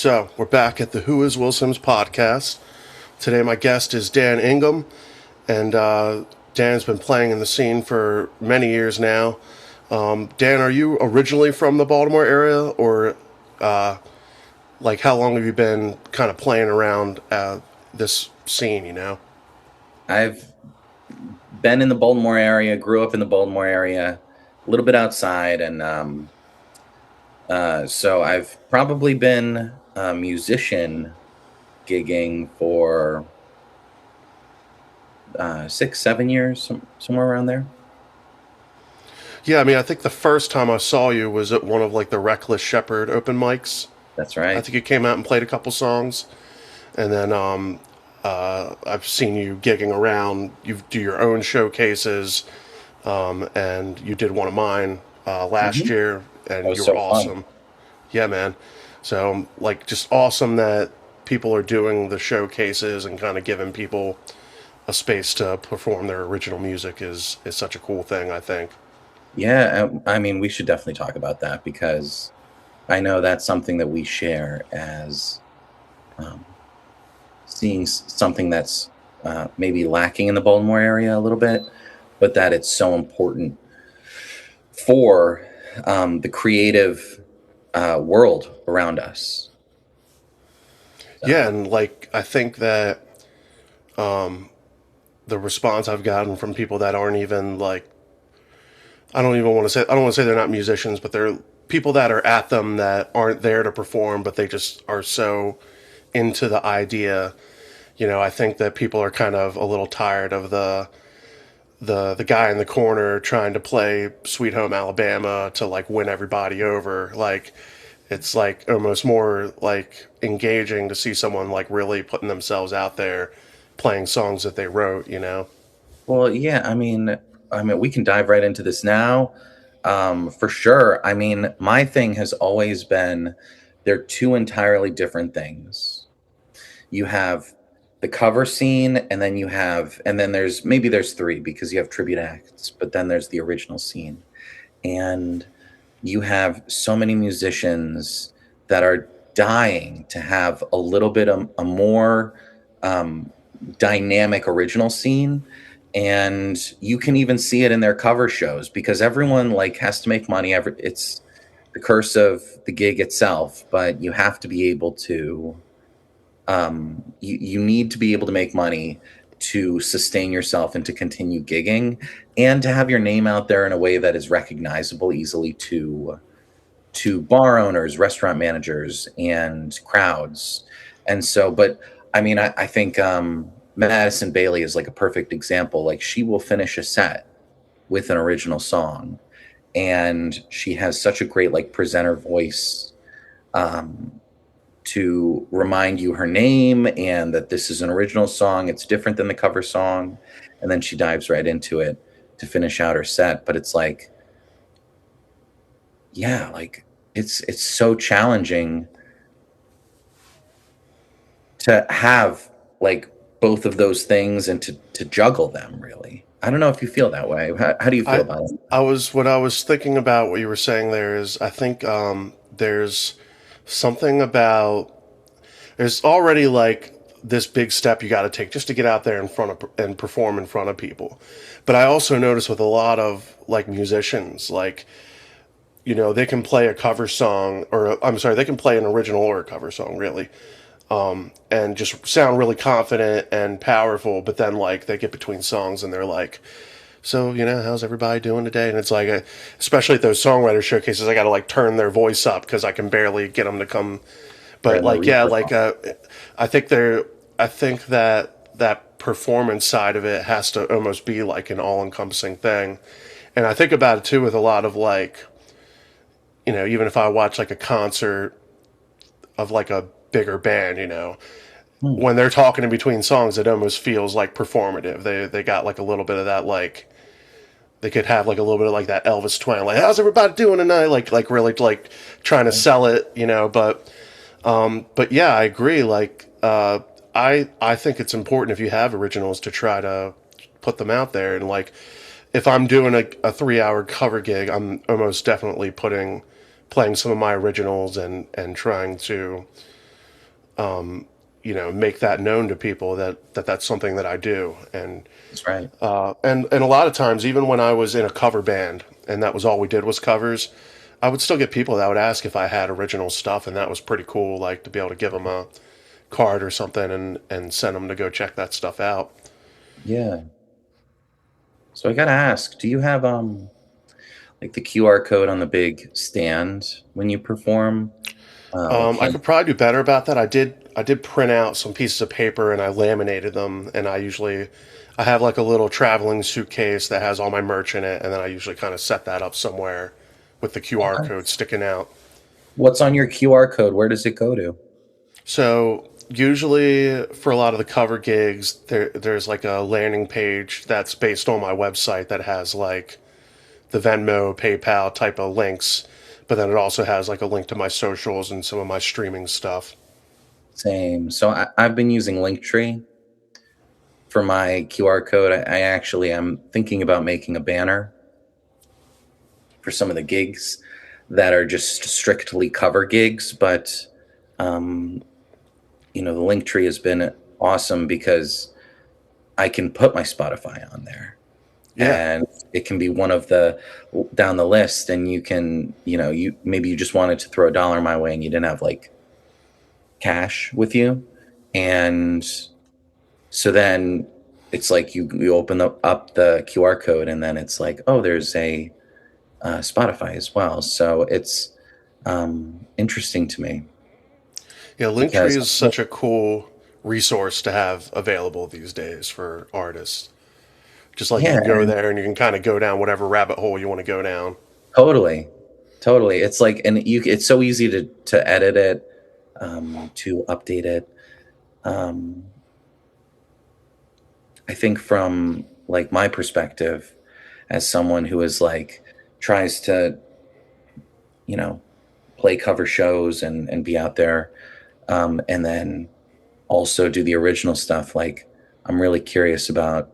So, we're back at the Who is Will Sims podcast. Today, my guest is Dan Ingham, and Dan's been playing in the scene for many years now. Dan, are you originally from the Baltimore area, or like how long have you been kind of playing around this scene, you know? I've been in the Baltimore area, grew up in the Baltimore area, a little bit outside, and so I've probably been a musician gigging for 6, 7 years, somewhere around there. Yeah, I mean, I think the first time I saw you was at one of like the Reckless Shepherd open mics. That's I right. think you came out and played a couple songs, and then I've seen you gigging around. You do your own showcases, and you did one of mine last Hmm. year, That and was you were so fun. awesome. Yeah, man. So like, just awesome that people are doing the showcases and kind of giving people a space to perform their original music is such a cool thing, I think. Yeah, I mean, we should definitely talk about that because I know that's something that we share as um, seeing something that's maybe lacking in the Baltimore area a little bit, but that it's so important for the creative world around us. Yeah, So, and like I think that the response I've gotten from people that aren't even like I don't want to say they're not musicians, but they're people that are at them that aren't there to perform, but they just are so into the idea. You know, I think that people are kind of a little tired of the guy in the corner trying to play Sweet Home Alabama to like win everybody over. Like it's like almost more like engaging to see someone like really putting themselves out there playing songs that they wrote, you know. well, yeah, I mean, we can dive right into this now. For sure. I mean, my thing has always been they're two entirely different things. You have the cover scene, and then there's three because you have tribute acts, but then there's the original scene. And you have so many musicians that are dying to have a little bit of a more um, dynamic original scene, and you can even see it in their cover shows because everyone like has to make money. It's the curse of the gig itself, but you have to be able to you need to be able to make money to sustain yourself and to continue gigging and to have your name out there in a way that is recognizable easily to bar owners, restaurant managers, and crowds. And so, but I mean, I think Madison Bailey is like a perfect example. Like she will finish a set with an original song, and she has such a great like presenter voice. Um, to remind you her name and that this is an original song. It's different than the cover song. And then she dives right into it to finish out her set. But it's like, yeah, like it's so challenging to have like both of those things and to juggle them really. I don't know if you feel that way. How do you feel I about it? I was what I was thinking about what you were saying there is I think there's something about there's already like this big step you got to take just to get out there in front of and perform in front of people. But I also notice with a lot of like musicians, like you know, they can play a cover song or I'm sorry, they can play an original or a cover song really, and just sound really confident and powerful. But then like they get between songs and they're like, so you know, how's everybody doing today? And it's like, especially at those songwriter showcases, I got to like turn their voice up because I can barely get them to come. But Turn the like, yeah, reverb like on. I think they're, I think that that performance side of it has to almost be like an all-encompassing thing. And I think about it too with a lot of like, you know, even if I watch like a concert of like a bigger band, you know, Hmm. when they're talking in between songs, it almost feels like performative. They got like a little bit of that like they could have like a little bit of like that Elvis twang, like how's everybody doing tonight? Like really like trying to sell it, you know. But yeah, I agree. Like I think it's important if you have originals to try to put them out there. And like if I'm doing a 3 hour cover gig, I'm almost definitely playing some of my originals and trying to make that known to people that that's something that I do. That's right. And a lot of times, even when I was in a cover band and that was all we did was covers, I would still get people that would ask if I had original stuff, and that was pretty cool. Like to be able to give them a card or something and send them to go check that stuff out. Yeah. So I gotta ask, do you have like the QR code on the big stand when you perform? Like I hand could probably do better about that. I did print out some pieces of paper and I laminated them, and I have like a little traveling suitcase that has all my merch in it, and then I usually kind of set that up somewhere with the QR Okay. code sticking out. What's on your QR code? Where does it go to? So usually for a lot of the cover gigs, there's like a landing page that's based on my website that has like the Venmo, PayPal type of links, but then it also has like a link to my socials and some of my streaming stuff. Same. So I've been using Linktree for my QR code. I actually am thinking about making a banner for some of the gigs that are just strictly cover gigs, but um, the Linktree has been awesome because I can put my Spotify on there, Yeah. and it can be one of the down the list, and you can, you maybe you just wanted to throw a dollar my way and you didn't have like cash with you, and so then it's like you open up the QR code, and then it's like, oh, there's a Spotify as well. So it's interesting to me Yeah, Linktree because is such a cool resource to have available these days for artists. Just like you yeah, can go there and you can kind of go down whatever rabbit hole you want to go down. totally, totally. It's like, and it's so easy to edit it, to update it. Um, I think from like my perspective as someone who is like tries to, you know, play cover shows and be out there, and then also do the original stuff. Like, I'm really curious about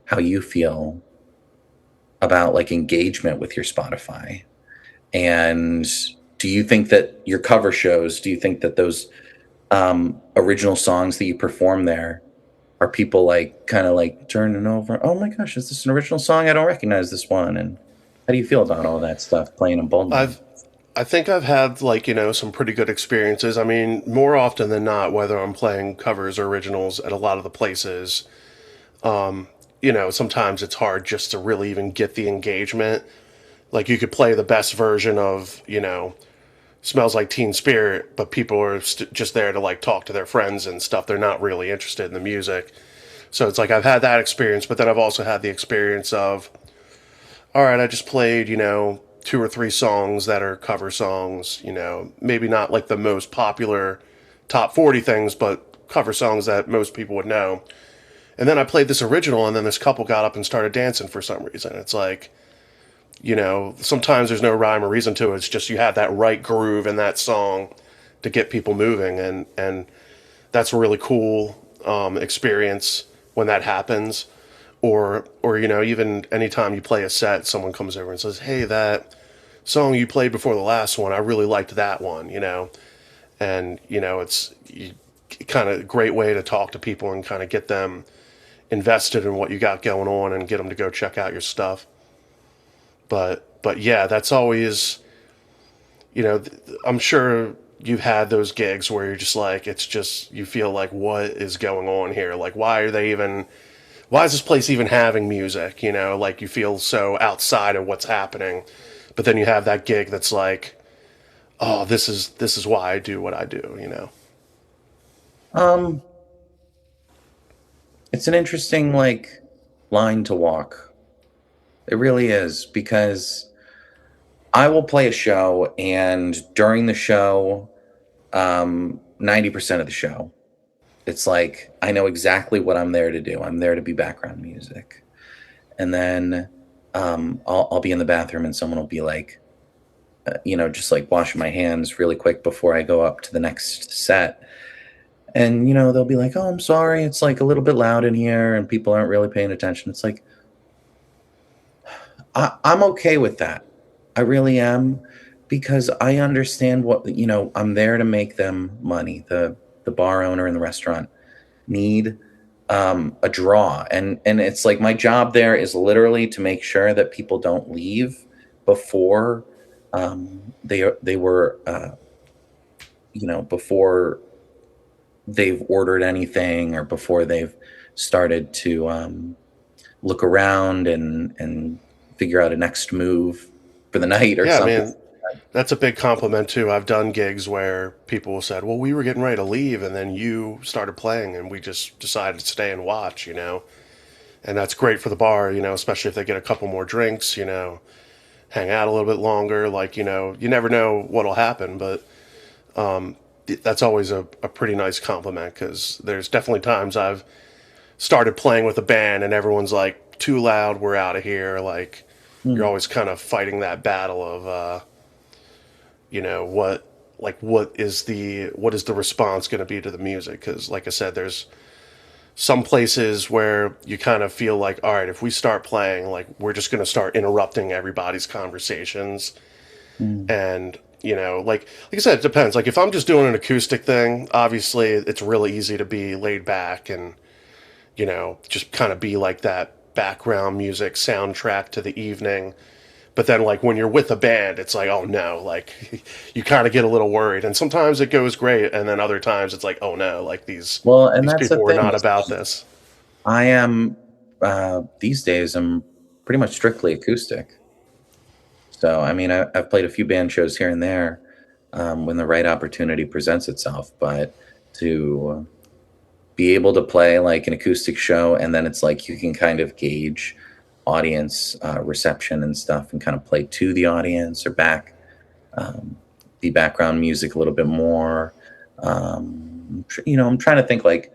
how you feel about like engagement with your Spotify. And do you think that your cover shows, do you think that those original songs that you perform there are people like kind of like turning over? Oh my gosh, is this an original song? I don't recognize this one. And how do you feel about all that stuff playing in Baltimore? I've I think I've had like, some pretty good experiences. I mean, more often than not, whether I'm playing covers or originals at a lot of the places, sometimes it's hard just to really even get the engagement. Like you could play the best version of, Smells Like Teen Spirit, but people are just there to like talk to their friends and stuff. They're not really interested in the music. So it's like I've had that experience, but then I've also had the experience of, all right, I just played, two or three songs that are cover songs, maybe not like the most popular top 40 things, but cover songs that most people would know. And then I played this original, and then this couple got up and started dancing for some reason. It's like, sometimes there's no rhyme or reason to it. It's just you have that right groove in that song to get people moving, and that's a really cool experience when that happens. Or even anytime you play a set, someone comes over and says, "Hey, that song you played before the last one, I really liked that one," and it's kind of a great way to talk to people and kind of get them invested in what you got going on and get them to go check out your stuff. But yeah, that's always, I'm sure you've had those gigs where you're just like, it's just, you feel like, what is going on here? Like, why is this place even having music? Like you feel so outside of what's happening. But then you have that gig that's like, oh, this is why I do what I do. Um, it's an interesting like line to walk. It really is because I will play a show, and during the show, 90% of the show, it's like I know exactly what I'm there to do. I'm there to be background music. And then I'll be in the bathroom and someone will be like, just like washing my hands really quick before I go up to the next set. And, they'll be like, oh, I'm sorry. It's like a little bit loud in here and people aren't really paying attention. It's like, I'm okay with that. I really am, because I understand I'm there to make them money. The the bar owner and the restaurant need a draw, and it's like my job there is literally to make sure that people don't leave before they were before they've ordered anything or before they've started to look around and figure out a next move for the night or Yeah, I something. mean, that's a big compliment too. I've done gigs where people said, "Well, we were getting ready to leave, and then you started playing, and we just decided to stay and watch." And that's great for the bar, especially if they get a couple more drinks, hang out a little bit longer. Like, you never know what'll happen, but that's always a pretty nice compliment because there's definitely times I've started playing with a band and everyone's like, too loud, we're out of here. Like, you're Hmm. always kind of fighting that battle of, what, like, what is the response going to be to the music? Because, like I said, there's some places where you kind of feel like, all right, if we start playing, like, we're just going to start interrupting everybody's conversations. Hmm. And, like I said, it depends. Like, if I'm just doing an acoustic thing, obviously it's really easy to be laid back and, just kind of be like that background music soundtrack to the evening. But then, like, when you're with a band, it's like, oh no, like, you kind of get a little worried. And sometimes it goes great, and then other times it's like, oh no, like these Well, and these that's the people were thing not is about this. I am these days I'm pretty much strictly acoustic. So I mean I've played a few band shows here and there when the right opportunity presents itself, but to be able to play like an acoustic show and then it's like you can kind of gauge audience reception and stuff and kind of play to the audience or back um, the background music a little bit more. I'm trying to think like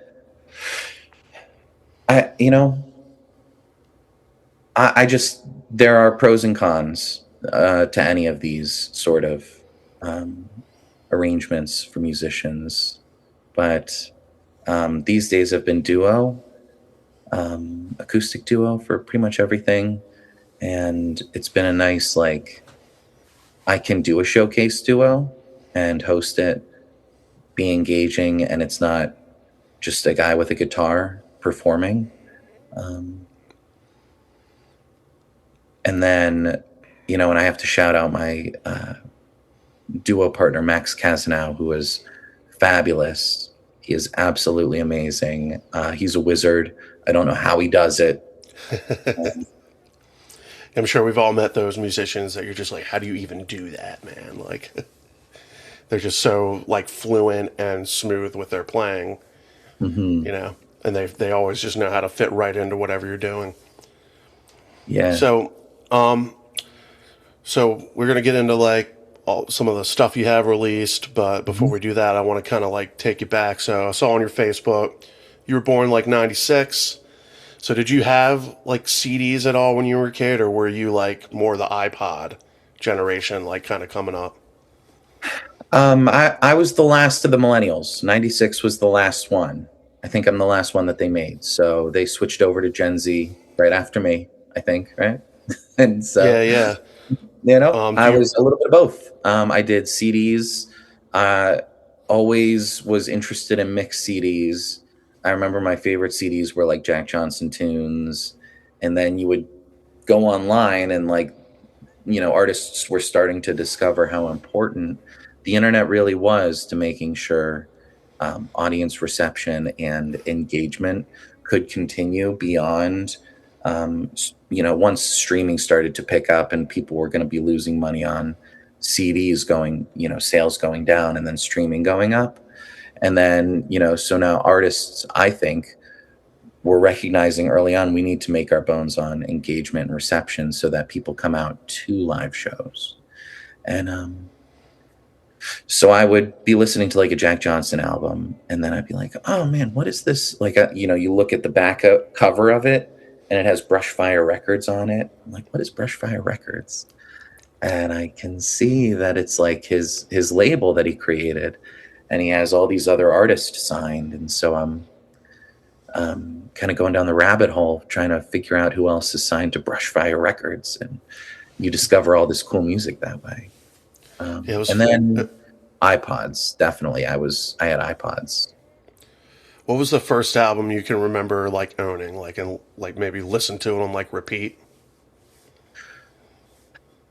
I you know I just there are pros and cons to any of these sort of um, arrangements for musicians, but these days have been duo, acoustic duo for pretty much everything, and it's been a nice like I can do a showcase duo and host it, be engaging, and it's not just a guy with a guitar performing. Um, and then, and I have to shout out my duo partner Max Casanow, who is fabulous. He is absolutely amazing. He's a wizard. I don't know how he does it. I'm sure we've all met those musicians that you're just like, how do you even do that, man? Like, they're just so like fluent and smooth with their playing, Hmm. and they always just know how to fit right into whatever you're doing. Yeah. So, so we're gonna get into like some of the stuff you have released, but before Mhm. we do that, I want to kind of like take you back. So I saw on your Facebook you were born like '96. So did you have like CDs at all when you were a kid, or were you like more the iPod generation, like kind of coming up? I was the last of the millennials. 96 was the last one. I think I'm the last one that they made. So they switched over to Gen Z right after me, I think, right? And so Yeah, yeah. Do I you? was a little bit of both. I did CDs. Uh, always was interested in mixed CDs. I remember my favorite CDs were like Jack Johnson tunes, and then you would go online and like artists were starting to discover how important the internet really was to making sure audience reception and engagement could continue beyond once streaming started to pick up and people were going to be losing money on CDs going, sales going down and then streaming going up. And then, so now artists, I think, were recognizing early on we need to make our bones on engagement and reception so that people come out to live shows. And so I would be listening to like a Jack Johnson album, and then I'd be like, "Oh man, what is this?" Like, you look at the back cover of it, and it has Brushfire Records on it. I'm like, "What is Brushfire Records?" And I can see that it's like his label that he created, and he has all these other artists signed, and so I'm kind of going down the rabbit hole trying to figure out who else is signed to Brushfire Records, and you discover all this cool music that way. Yeah, it was. And then iPods, definitely. I had iPods. What was the first album you can remember like owning, like and like maybe listen to it on like repeat?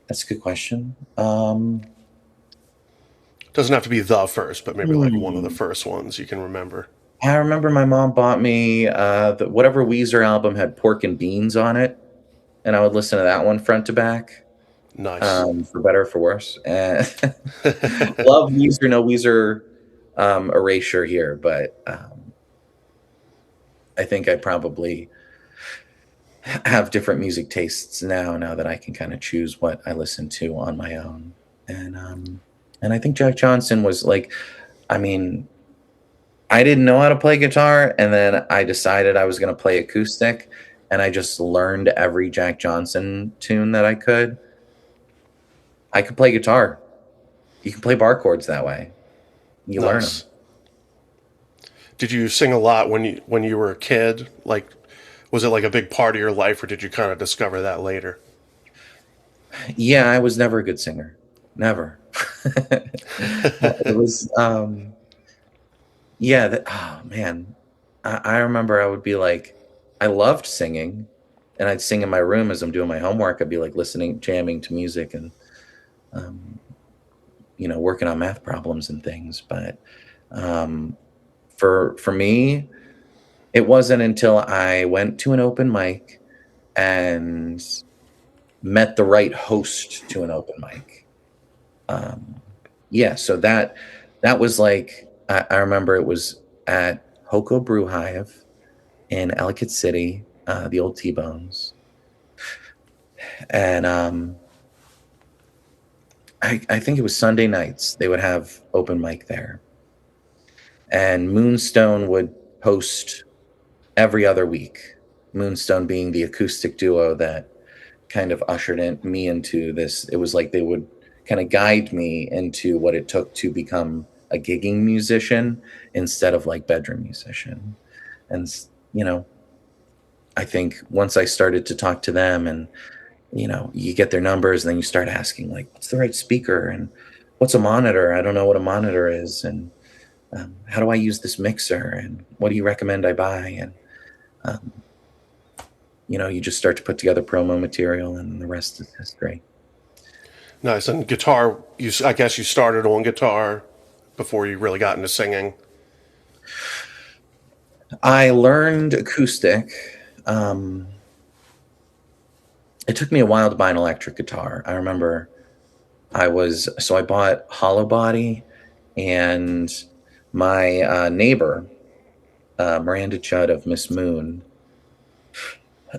That's a good question. Doesn't have to be the first, but maybe like one of the Hmm. first ones you can remember. I remember my mom bought me whatever Weezer album had Pork and Beans on it, and I would listen to that one front to back, Nice. for better or for worse. And love Weezer, no Weezer erasure here, but I think I probably have different music tastes now that I can kind of choose what I listen to on my own. And and I think Jack Johnson was like, I mean, I didn't know how to play guitar, and then I decided I was going to play acoustic, and I just learned every Jack Johnson tune that I could. I could play guitar. You can play bar chords that way. You learn them. Nice. Did you sing a lot when you were a kid? Like, was it like a big part of your life, or did you kind of discover that later? Yeah, I was never a good singer. Never. It was yeah, oh man. I remember I would be like, I loved singing, and I'd sing in my room as I'm doing my homework. I'd be like listening, jamming to music, and um, working on math problems and things. But um, for me, it wasn't until I went to an open mic and met the right host to an open mic. Um, yeah, so that was like I remember it was at Hoko Brew Hive in Ellicott City, the old T Bones, and I think it was Sunday nights they would have open mic there, and Moonstone would host every other week. Moonstone being the acoustic duo that kind of ushered me into this. It was like they would kind of guide me into what it took to become a gigging musician instead of like bedroom musician. And you know, I think once I started to talk to them, and you get their numbers, and then you start asking like, what's the right speaker, and what's a monitor? I don't know what a monitor is, and how do I use this mixer, and what do you recommend I buy? And um, you just start to put together promo material, and the rest is history. Nice. And guitar, I guess you started on guitar before you really got into singing. I learned acoustic. Um, it took me a while to buy an electric guitar. I remember I bought hollow body, and my neighbor, Miranda Judd of Miss Moon,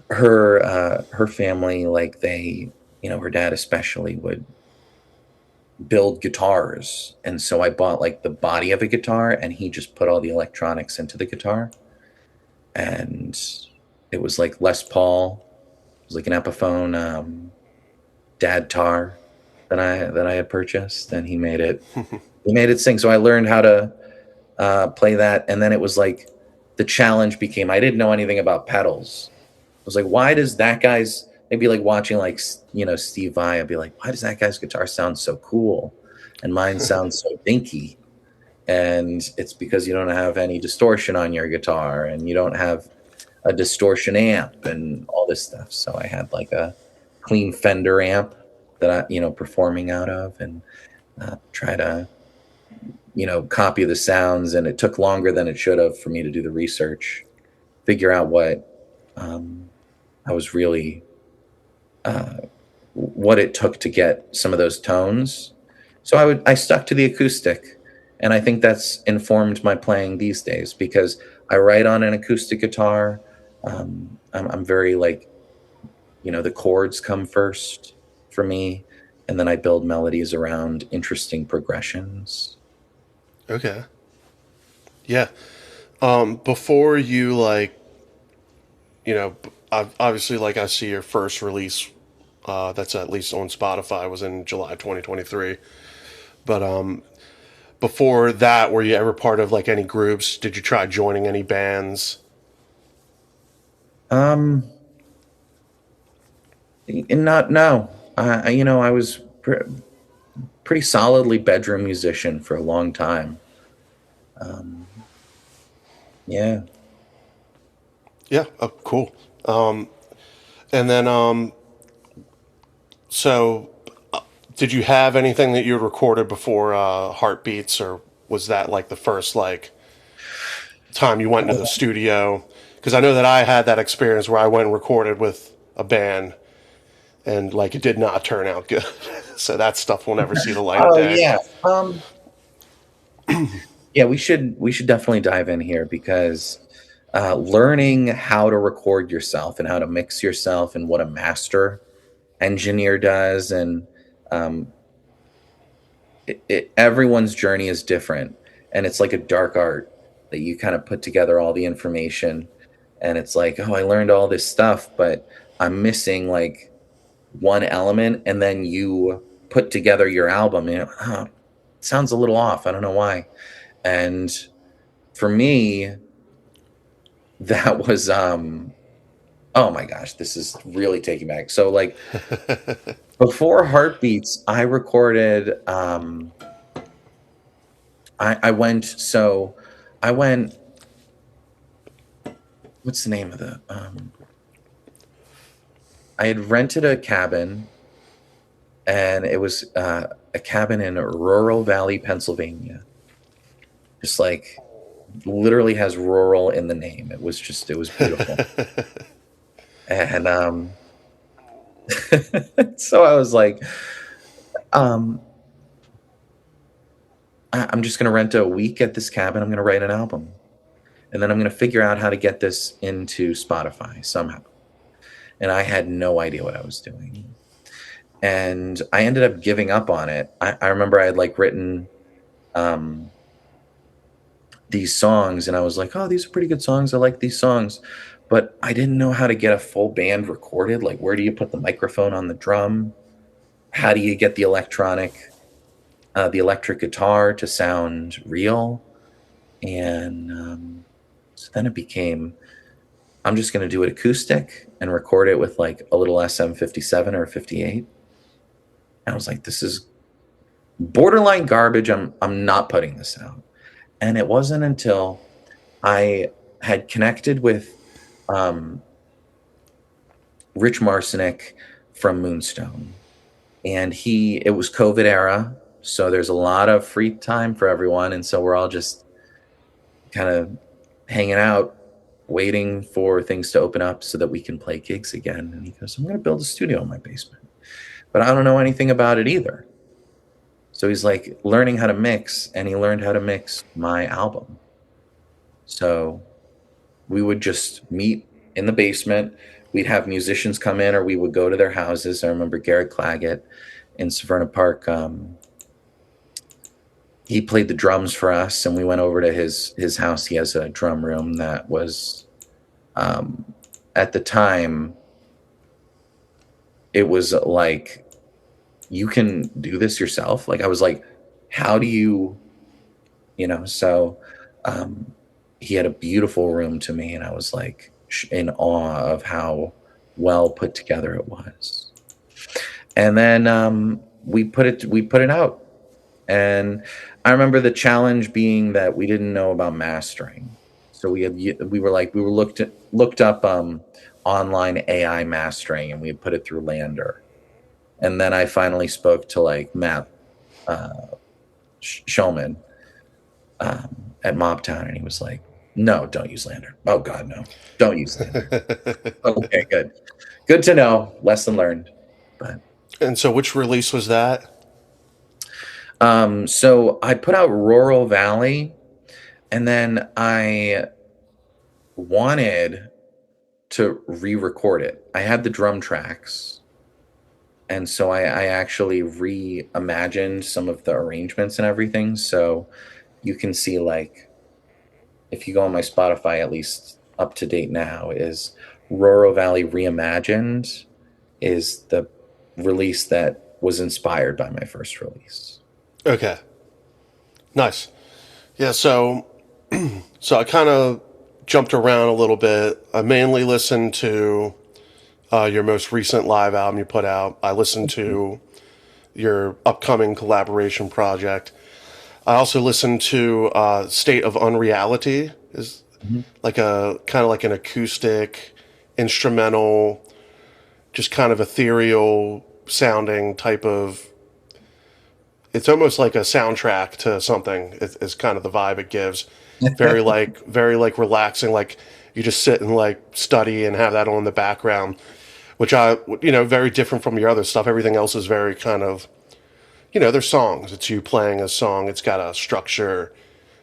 her family, like her dad especially would build guitars, and so I bought like the body of a guitar, and he just put all the electronics into the guitar, and it was like Les Paul. It was like an Epiphone dad tar that I had purchased, and he made it sing. So I learned how to play that, and then it was like the challenge became I didn't know anything about pedals. I was like, why does that guy's? They'd be like watching like Steve Vai. I'd be like, why does that guy's guitar sound so cool, and mine sounds so dinky? And it's because you don't have any distortion on your guitar, and you don't have a distortion amp and all this stuff. So I had like a clean Fender amp that performing out of, and try to, copy the sounds. And it took longer than it should have for me to do the research, figure out um, I was really, uh, what it took to get some of those tones. So I stuck to the acoustic, and I think that's informed my playing these days because I write on an acoustic guitar. I'm very like, the chords come first for me, and then I build melodies around interesting progressions. Okay. Yeah. Before you like, obviously, like I see your first release, that's at least on Spotify, was in July 2023. But before that, were you ever part of like any groups? Did you try joining any bands? Um, and not no, I was pretty solidly bedroom musician for a long time. Um, Yeah. Yeah. Oh, cool. And then, so did you have anything that you had recorded before Heartbeats, or was that like the first like time you went into the studio? Because I know that I had that experience where I went and recorded with a band, and like it did not turn out good. So that stuff will never see the light of Oh day. yeah. Yeah, we should definitely dive in here because learning how to record yourself and how to mix yourself and what a master engineer does, and um, everyone's journey is different, and it's like a dark art that you kind of put together all the information, and it's like, oh, I learned all this stuff, but I'm missing like one element, and then you put together your album, and oh, it sounds a little off. I don't know why. And for me, that was oh my gosh, this is really taking back. So like before Heartbeats, I recorded I went so I went what's the name of the I had rented a cabin, and it was a cabin in rural Valley, Pennsylvania. Just like literally has rural in the name. It was beautiful. And so I was like, um I'm just going to rent a week at this cabin. I'm going to write an album. And then I'm going to figure out how to get this into Spotify somehow. And I had no idea what I was doing. And I ended up giving up on it. I remember I had like written um, these songs, and I was like, oh, these are pretty good songs. I like these songs. But I didn't know how to get a full band recorded. Like, where do you put the microphone on the drum? How do you get the electric guitar to sound real? And so then it became, I'm just going to do it acoustic and record it with like a little SM57 or 58. And I was like, this is borderline garbage. I'm not putting this out. And it wasn't until I had connected with um, Rich Marcinek from Moonstone, and it was COVID era, so there's a lot of free time for everyone, and so we're all just kind of hanging out, waiting for things to open up so that we can play gigs again. And he goes, I'm going to build a studio in my basement, but I don't know anything about it either. So he's like learning how to mix, and he learned how to mix my album. So we would just meet in the basement. We'd have musicians come in, or we would go to their houses. I remember Garrett Claggett in Severna Park. He played the drums for us, and we went over to his house. He has a drum room that was um, at the time, it was like, you can do this yourself. Like I was like, how do you, so um, he had a beautiful room to me, and I was like in awe of how well put together it was. And then we put it out. And I remember the challenge being that we didn't know about mastering. So we were looked up online AI mastering, and we had put it through Lander. And then I finally spoke to like Matt uh, Shulman at Mobtown, and he was like, "No, don't use Lander. Oh God, no, don't use Lander." Okay, good to know. Lesson learned. But And so, which release was that? so I put out Rural Valley, and then I wanted to re-record it. I had the drum tracks, and so I actually reimagined some of the arrangements and everything. So you can see like if you go on my Spotify, at least up to date now, is Rural Valley Reimagined is the release that was inspired by my first release. Okay, nice. Yeah, so I kind of jumped around a little bit. I mainly listened to your most recent live album you put out. I listened to your upcoming collaboration project. I also listened to State of Unreality. Is Mhm. like a kind of like an acoustic, instrumental, just kind of ethereal sounding type of. It's almost like a soundtrack to something. Is kind of the vibe it gives. Very like relaxing. Like you just sit and like study and have that on in the background, which very different from your other stuff. Everything else is very kind of, they're songs. It's you playing a song. It's got a structure.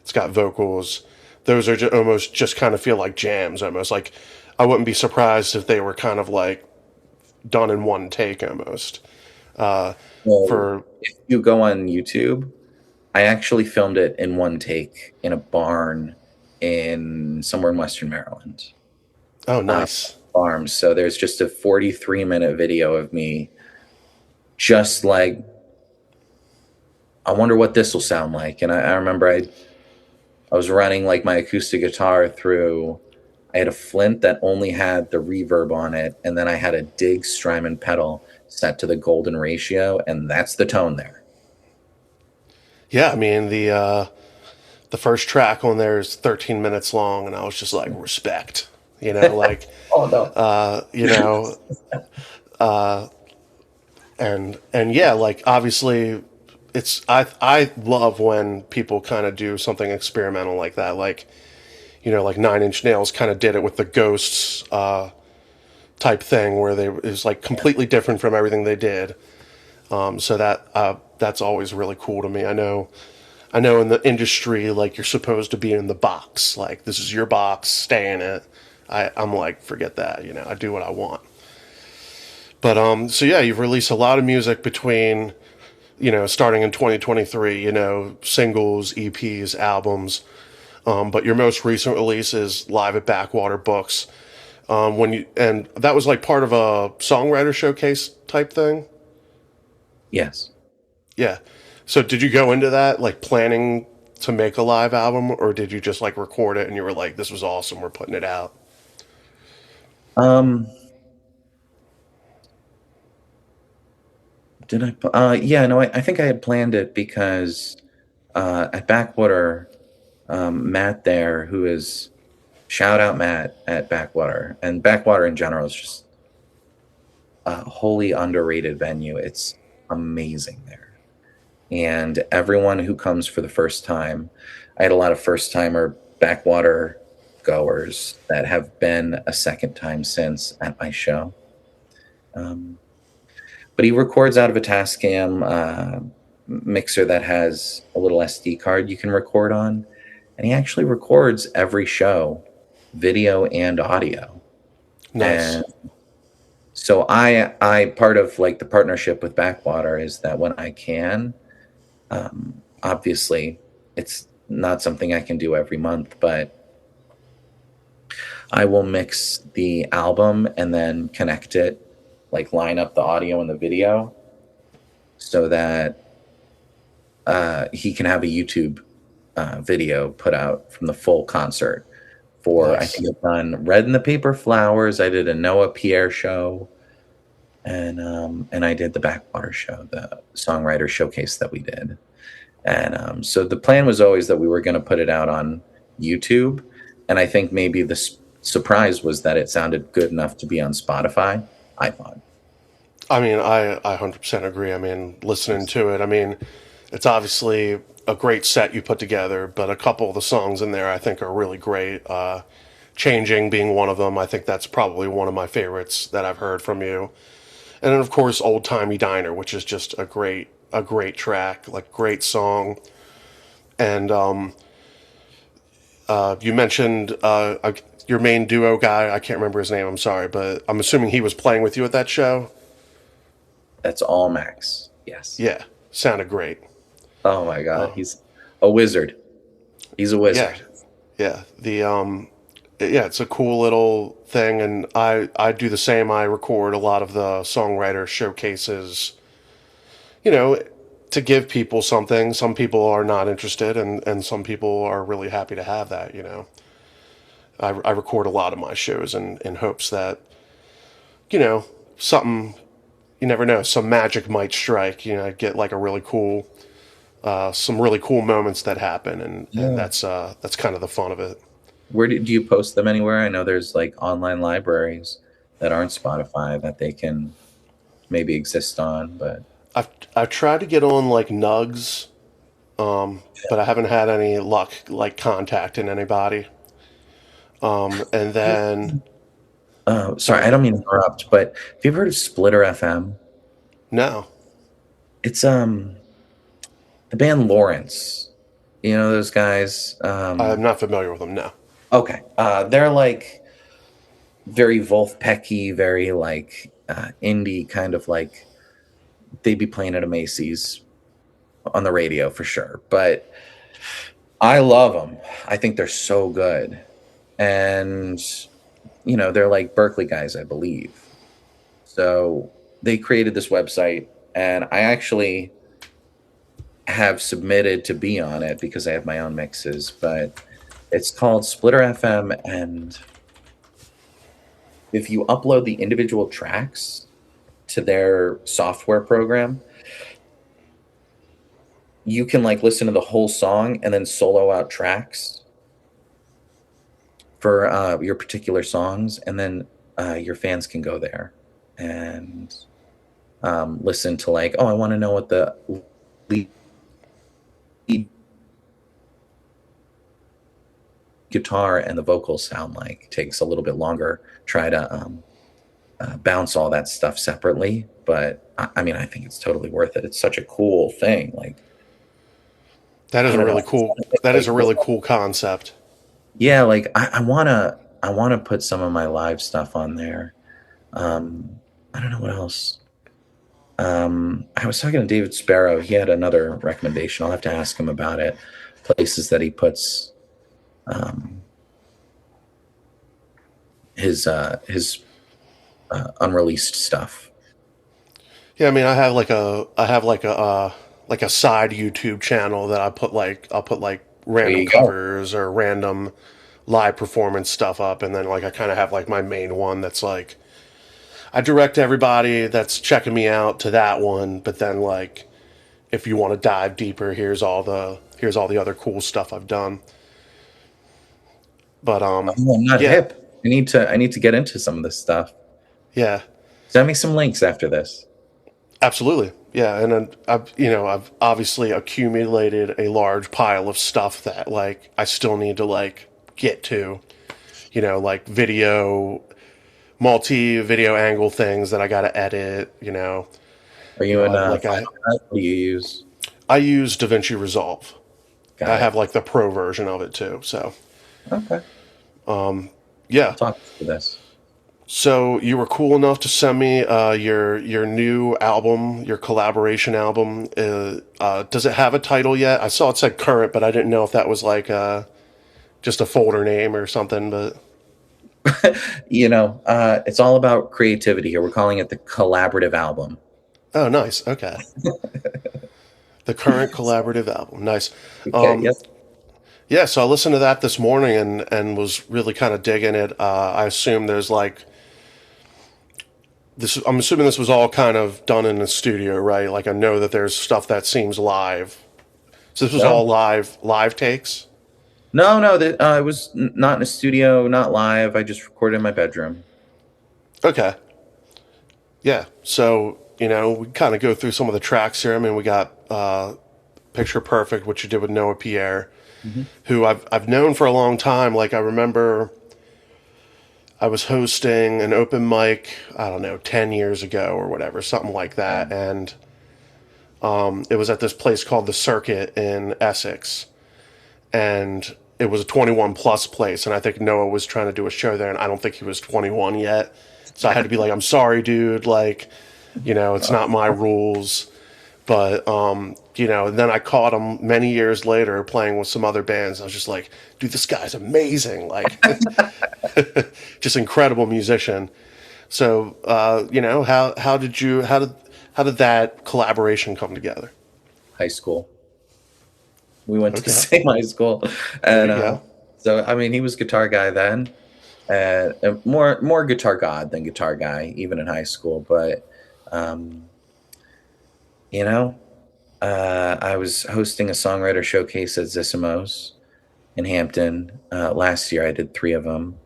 It's got vocals. Those are almost just kind of feel like jams. Almost like I wouldn't be surprised if they were kind of like done in one take almost. Uh, So for if you go on YouTube, I actually filmed it in one take in a barn in somewhere in Western Maryland, Oh, uh, nice. farm. So there's just a 43-minute video of me just like, I wonder what this will sound like. And I remember I was running like my acoustic guitar through. I had a Flint that only had the reverb on it, and then I had a Dig Strymon pedal set to the golden ratio, and that's the tone there. Yeah, I mean the first track on there is 13 minutes long, and I was just like respect. Like Oh no. uh, you know, and yeah, like obviously I love when people kind of do something experimental like that, like like Nine Inch Nails kind of did it with the Ghosts type thing, where it was like completely different from everything they did. So that's always really cool to me. I know in the industry, like you're supposed to be in the box, like this is your box, stay in it. I'm like, forget that, I do what I want. But so yeah, you've released a lot of music between starting in 2023, singles, EPs, albums. But your most recent release is live at Backwater Books. And that was like part of a songwriter showcase type thing. Yes. Yeah. So did you go into that like planning to make a live album, or did you just like record it and you were like, this was awesome, we're putting it out? Um, did I? Yeah, no, I think I had planned it because at Backwater, Matt there, who is shout out Matt at Backwater, and Backwater in general is just a wholly underrated venue. It's amazing there. And everyone who comes for the first time, I had a lot of first timer Backwater goers that have been a second time since at my show. Um, but he records out of a Tascam mixer that has a little SD card you can record on. And he actually records every show, video and audio. Nice. And so I part of like the partnership with Backwater is that when I can, obviously it's not something I can do every month, but I will mix the album and then connect it, like line up the audio and the video so that he can have a YouTube video put out from the full concert. For I Nice. think I've done Red in the Paper Flowers. I did a Noah Pierre show, and I did the Backwater show, the songwriter showcase that we did. And so the plan was always that we were going to put it out on YouTube, and I think maybe the surprise was that it sounded good enough to be on Spotify. I thought. I mean, I 100% agree. I mean, listening to it, I mean, it's obviously a great set you put together, but a couple of the songs in there I think are really great. Changing being one of them. I think that's probably one of my favorites that I've heard from you. And then of course, Old Timey Diner, which is just a great track, like great song. And you mentioned your main duo guy. I can't remember his name. I'm sorry, but I'm assuming he was playing with you at that show. That's all Max. Yes. Yeah, sounded great. Oh my God, he's a wizard. He's a Yeah, wizard. yeah. Yeah, it's a cool little thing, and I do the same. I record a lot of the songwriter showcases, you know, to give people something. Some people are not interested, and some people are really happy to have that. I record a lot of my shows in hopes that something, you never know, some magic might strike. Get like a really cool, some really cool moments that happen, and Yeah. that's kind of the fun of it. do you post them anywhere? I know there's like online libraries that aren't Spotify that they can maybe exist on, but I've tried to get on like Nugs, but I haven't had any luck like contacting anybody. And then sorry, I don't mean to interrupt, but have you ever heard of Splitter FM? no, It's the band Lawrence. You know those guys? I'm not familiar with them. No. Okay. They're like very Wolfpacky, very like indie kind of like they'd be playing at a Macy's on the radio for sure. But I love them. I think they're so good. And they're like Berkeley guys, I believe. So they created this website and I actually have submitted to be on it because I have my own mixes, but it's called Splitter FM. And if you upload the individual tracks to their software program, you can like listen to the whole song and then solo out tracks for your particular songs. And then your fans can go there and listen to like, oh, I want to know what the lead guitar and the vocals sound like. It takes a little bit longer. Try to bounce all that stuff separately, but I mean, I think it's totally worth it. It's such a cool thing. Like, That is I a don't know. really cool. That is Like, a really cool concept. yeah, like I wanna put some of my live stuff on there. Um, I don't know what else. I was talking to David Sparrow. He had another recommendation. I'll have to ask him about it. Places that he puts um, his unreleased stuff. Yeah, I mean, I have like a side YouTube channel that I'll put like There random you go. covers or random live performance stuff up, and then like I kind of have like my main one that's like I direct everybody that's checking me out to that one, but then like if you want to dive deeper, here's all the other cool stuff I've done. But Oh, I'm not yeah, hip. I need to get into some of this stuff. yeah, Send me some links after this. absolutely. Yeah, and then I've obviously accumulated a large pile of stuff that like I still need to like get to, like multi video angle things that I got to edit, Are you in like Final Cut? What do you use? I use DaVinci Resolve. I Got have it. like the pro version of it too. So, Okay. yeah. I'll talk to this. So you were cool enough to send me your new album, your collaboration album. Does it have a title yet? I saw it said current, but I didn't know if that was like just a folder name or something. But It's all about creativity here. We're calling it the collaborative album. oh, nice. Okay, the current collaborative album. Nice. Okay. Yep. Yeah. So I listened to that this morning and was really kind of digging it. I assume there's like this. I'm assuming this was all kind of done in the studio, right? Like I know that there's stuff that seems live. So this was No. all live takes. No. No. It was not in a studio, not live. I just recorded in my bedroom. Okay. Yeah. So, we kind of go through some of the tracks here. I mean, we got Picture Perfect, which you did with Noah Pierre, Hmm. who I've known for a long time. Like, I remember I was hosting an open mic, I don't know, 10 years ago or whatever, something like that. And it was at this place called The Circuit in Essex. And it was a 21 plus place. And I think Noah was trying to do a show there, and I don't think he was 21 yet. So I had to be like, I'm sorry, dude. Like, it's not my rules. But, and then I caught him many years later playing with some other bands. I was just like, dude, this guy's amazing. Like, just incredible musician. So, how did that collaboration come together? High school. We went to the Okay. same high school, There and you go. so I mean, he was guitar guy then, and more guitar god than guitar guy, even in high school. But um, you know, I was hosting a songwriter showcase at Zissimo's, in Hampton. Last year I did 3 of them,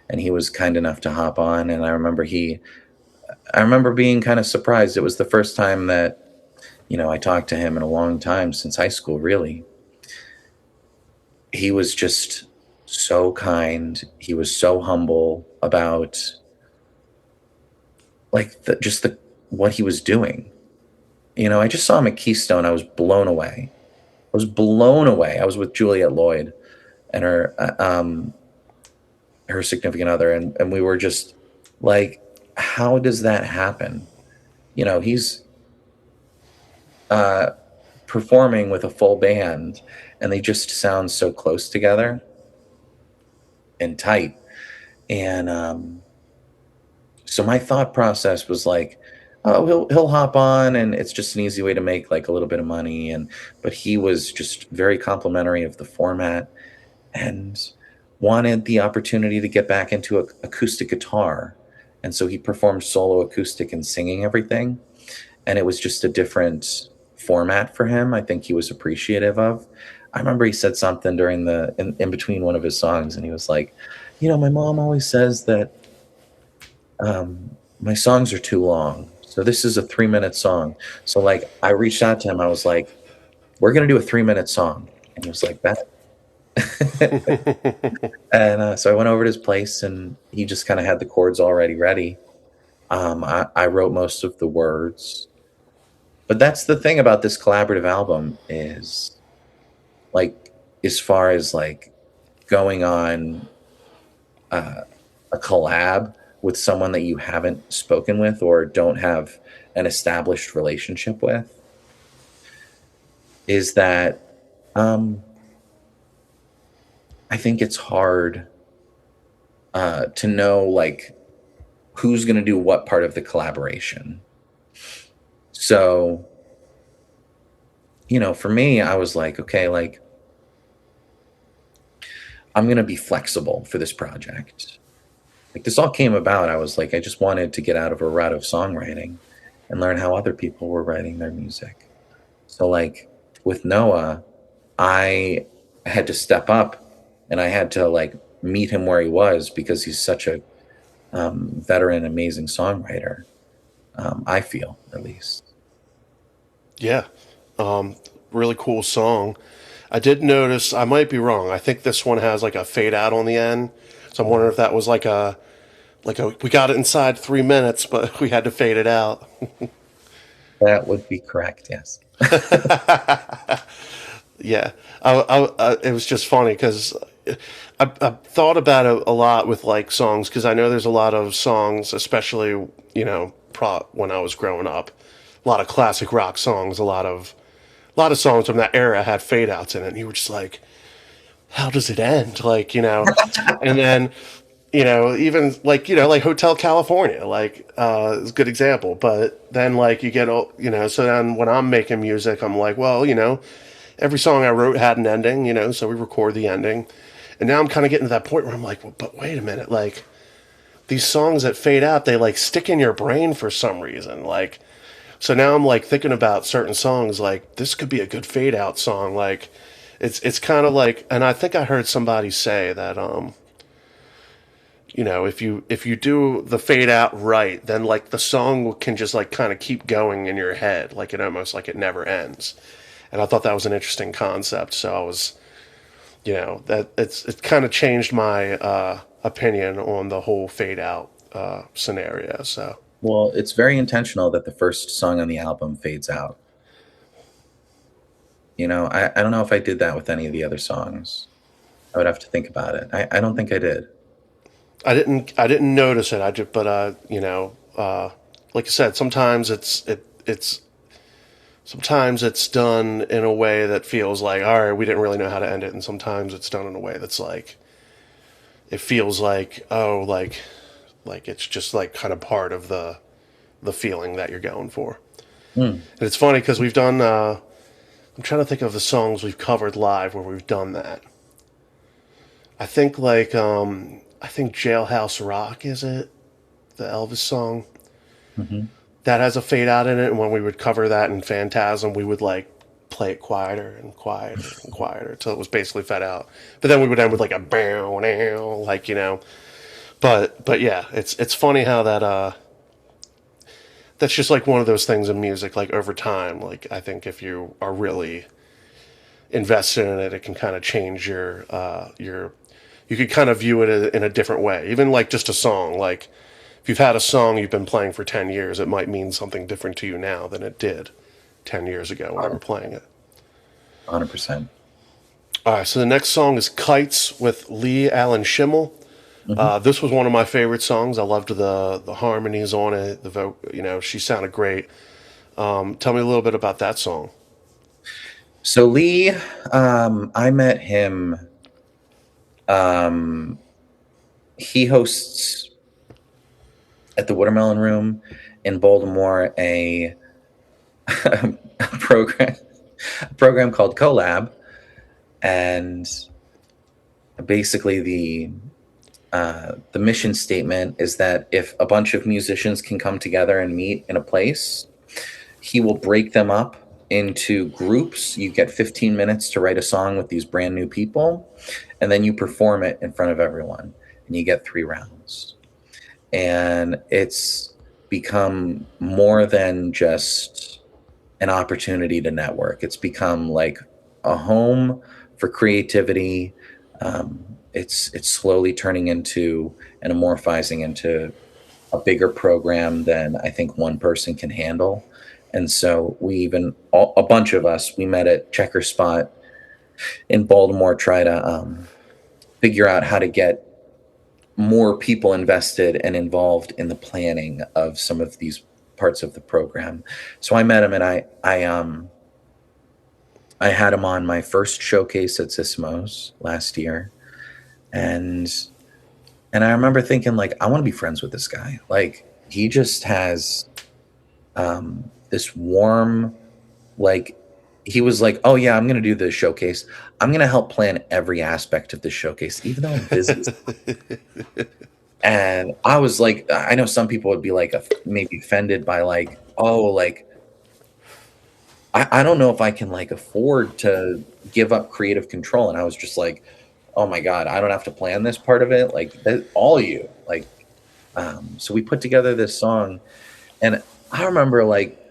and he was kind enough to hop on. And I remember being kind of surprised. It was the first time that, I talked to him in a long time, since high school, really. He was just so kind. He was so humble about like just the what he was doing. I just saw him at Keystone. I was blown away. I was blown away. I was with Juliette Lloyd and her significant other, and we were just like, how does that happen? He's uh, performing with a full band, and they just sound so close together and tight. And so my thought process was like, oh, he'll hop on, and it's just an easy way to make like a little bit of money. But he was just very complimentary of the format, and wanted the opportunity to get back into acoustic guitar. And so he performed solo acoustic and singing everything. And it was just a different format for him. I think he was appreciative of. I remember he said something during in between one of his songs, and he was like, my mom always says that my songs are too long. So this is a 3-minute song. So like I reached out to him. I was like, we're going to do a 3-minute song. And he was like, that. And so I went over to his place, and he just kind of had the chords already ready. I wrote most of the words. But that's the thing about this collaborative album is, like, as far as like going on a collab with someone that you haven't spoken with or don't have an established relationship with, is that I think it's hard to know like who's going to do what part of the collaboration. So, for me, I was like, okay, like I'm going to be flexible for this project. Like this all came about. I was like, I just wanted to get out of a rut of songwriting and learn how other people were writing their music. So like with Noah, I had to step up, and I had to like meet him where he was, because he's such a veteran, amazing songwriter. I feel, at least. Yeah. Really cool song. I did notice, I might be wrong. I think this one has like a fade out on the end. So I'm wondering if that was we got it inside 3 minutes, but we had to fade it out. That would be correct. Yes. Yeah. It was just funny because I thought about it a lot with like songs, because I know there's a lot of songs, especially, when I was growing up, a lot of classic rock songs, a lot of songs from that era had fade outs in it. And you were just like, how does it end? And then, even like Hotel California, is a good example. But then like you get, so then when I'm making music, I'm like, well, every song I wrote had an ending, so we record the ending. And now I'm kind of getting to that point where I'm like, well, but wait a minute, like these songs that fade out, they like stick in your brain for some reason. So now I'm like thinking about certain songs, like this could be a good fade out song. Like it's kind of like, and I think I heard somebody say that, if you do the fade out right, then like the song can just like kind of keep going in your head, like it almost like it never ends. And I thought that was an interesting concept. So I was, that it kind of changed my opinion on the whole fade out scenario. So Well, it's very intentional that the first song on the album fades out. I don't know if I did that with any of the other songs. I would have to think about it. I don't think I did. I didn't notice it. I just, but like I said, sometimes it's done in a way that feels like, all right, we didn't really know how to end it, and sometimes it's done in a way that's like, it feels like, oh, like it's just like kind of part of the feeling that you're going for. Hmm. And it's funny because we've done. I'm trying to think of the songs we've covered live where we've done that. I think Jailhouse Rock, is it the Elvis song Hmm. that has a fade out in it, and when we would cover that in Phantasm, we would like play it quieter and quieter and quieter until it was basically fed out. But then we would end with like a bow now, like, you know. But yeah, it's funny how that's just like one of those things in music. Like over time, like I think if you are really invested in it, it can kind of change your. You could kind of view it in a different way. Even like just a song, like if you've had a song you've been playing for 10 years, it might mean something different to you now than it did 10 years ago when you were playing it. 100%. All right, so the next song is "Kites" with Lee Allen Schimmel. Hmm. This was one of my favorite songs. I loved the harmonies on it. You know, she sounded great. Tell me a little bit about that song. So Lee, I met him. Um, he hosts at the Watermelon Room in Baltimore a program a program called Collab, and basically the mission statement is that if a bunch of musicians can come together and meet in a place, he will break them up into groups. You get 15 minutes to write a song with these brand new people, and then you perform it in front of everyone, and you get 3 rounds. And it's become more than just an opportunity to network. It's become like a home for creativity. It's slowly turning into and amorphizing into a bigger program than I think one person can handle. And so a bunch of us, we met at Checker Spot in Baltimore, try to figure out how to get more people invested and involved in the planning of some of these parts of the program. So I met him, and I had him on my first showcase at Sismos last year, and I remember thinking like, I want to be friends with this guy. Like he just has this warm, like he was like, oh yeah, I'm gonna do the showcase. I'm gonna help plan every aspect of the showcase, even though I'm busy. And I was like, I know some people would be like maybe offended by like, oh, like I don't know if I can like afford to give up creative control. And I was just like, oh my God, I don't have to plan this part of it. Like that, all you like, so we put together this song, and I remember like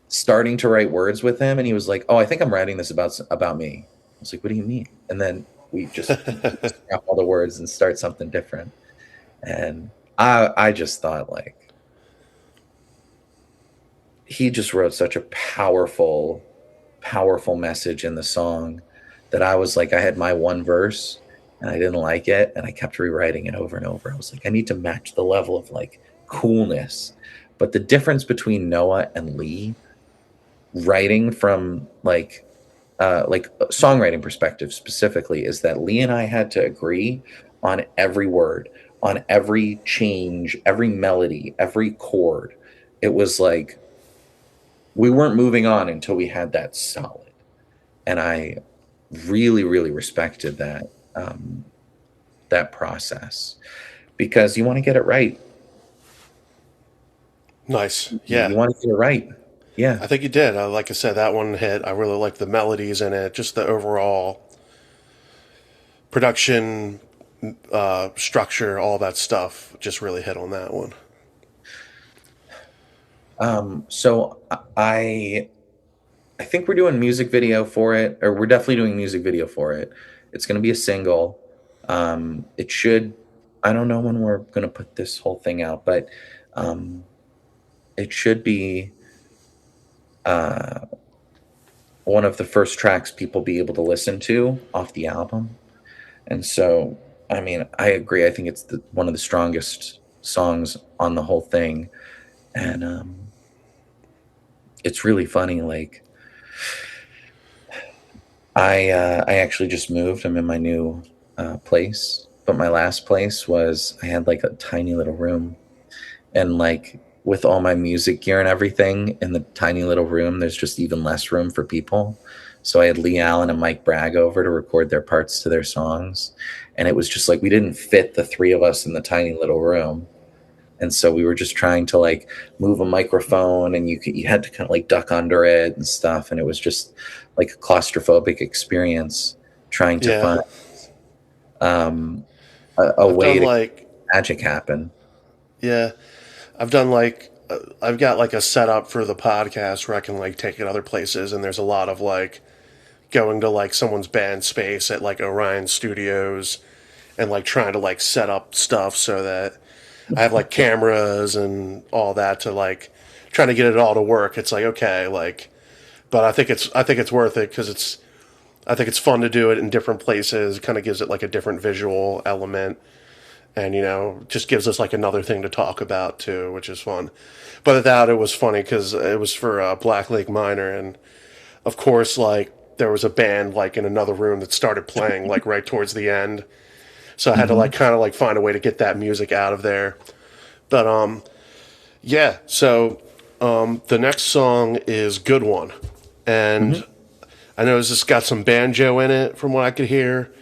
starting to write words with him, and he was like, oh, I think I'm writing this about me. I was like, what do you mean? And then we scrap all the words and start something different. And I just thought like he just wrote such a powerful message in the song that I was like, I had my one verse and I didn't like it, and I kept rewriting it over and over. I was like, I need to match the level of like coolness. But the difference between Noah and Lee, writing from like songwriting perspective specifically, is that Lee and I had to agree on every word, on every change, every melody, every chord. It was like we weren't moving on until we had that solid. And I really, really respected that process, because you want to get it right. Nice. You Yeah. want to get it right. Yeah. I think you did. Like I said, that one hit. I really like the melodies in it, just the overall production, structure, all that stuff. Just really hit on that one. So I think we're doing music video for it, or we're definitely doing music video for it. It's going to be a single. It should. I don't know when we're going to put this whole thing out, but um, it should be uh, one of the first tracks people be able to listen to off the album. And so, I mean, I agree. I think it's one of the strongest songs on the whole thing, and it's really funny. Like I actually just moved. I'm in my new place, but my last place was I had like a tiny little room, and like with all my music gear and everything in the tiny little room, there's just even less room for people. So I had Lee Allen and Mike Bragg over to record their parts to their songs, and it was just like we didn't fit the three of us in the tiny little room. And so we were just trying to like move a microphone, and you had to kind of like duck under it and stuff, and it was just like a claustrophobic experience trying to Yeah. find um, a I've way done to like make magic happen. yeah, I've done like I've got like a setup for the podcast where I can like take it other places, and there's a lot of like going to like someone's band space at like Orion Studios and like trying to like set up stuff so that I have like cameras and all that to like trying to get it all to work. It's like okay, like, but I think it's worth it because I think it's fun to do it in different places. It kind of gives it like a different visual element, and just gives us like another thing to talk about too, which is fun. But without it was funny because it was for Black Lake Minor, and of course like there was a band like in another room that started playing like right towards the end, so I had to Hmm. like kind of like find a way to get that music out of there. But yeah, so the next song is Good One, Hmm. and I know this has got some banjo in it from what I could hear.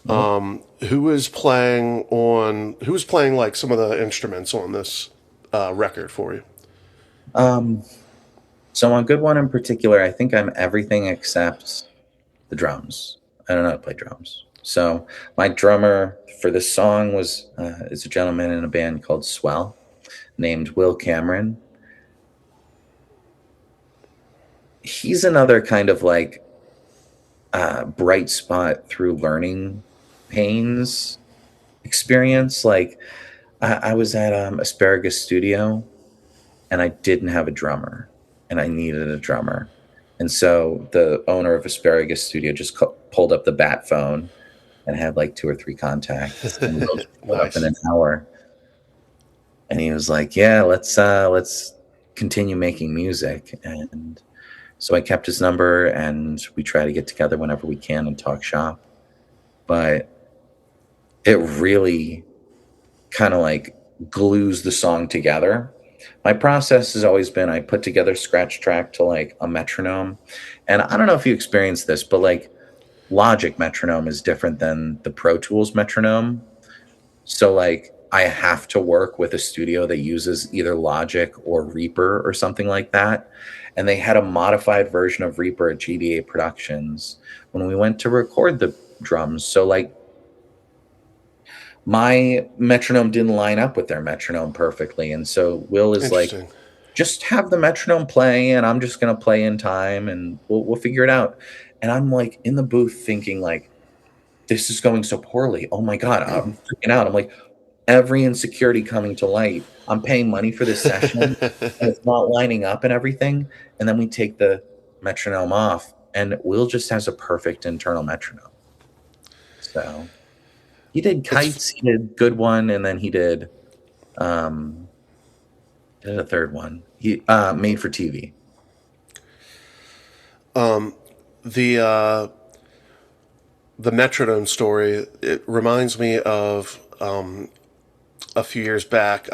Yep. Who was playing like some of the instruments on this record for you? Um, so on Good One in particular, I think I'm everything except the drums. I don't know how to play drums. So my drummer for this song was is a gentleman in a band called Swell named Will Cameron. He's another kind of like bright spot through learning pains experience. Like I was at Asparagus Studio, and I didn't have a drummer, and I needed a drummer. And so the owner of Asparagus Studio just pulled up the bat phone and had like two or three contacts, and Will just showed up in Nice. an hour, and he was like, "Yeah, let's continue making music." And so I kept his number, and we try to get together whenever we can and talk shop. But it really kind of like glues the song together. My process has always been I put together scratch track to like a metronome. And I don't know if you experienced this, but like Logic metronome is different than the Pro Tools metronome. So like I have to work with a studio that uses either Logic or Reaper or something like that. And they had a modified version of Reaper at GDA Productions when we went to record the drums. So like my metronome didn't line up with their metronome perfectly. And so Will is like, Interesting. just have the metronome play, and I'm just going to play in time, and we'll figure it out. And I'm like in the booth thinking like, this is going so poorly. Oh my God, I'm freaking out. I'm like, every insecurity coming to light. I'm paying money for this session, and it's not lining up and everything. And then we take the metronome off, and Will just has a perfect internal metronome. So he did it's Kites, he did Good One, and then um he did a third one. He Made for TV. the the metronome story. It reminds me of a few years back.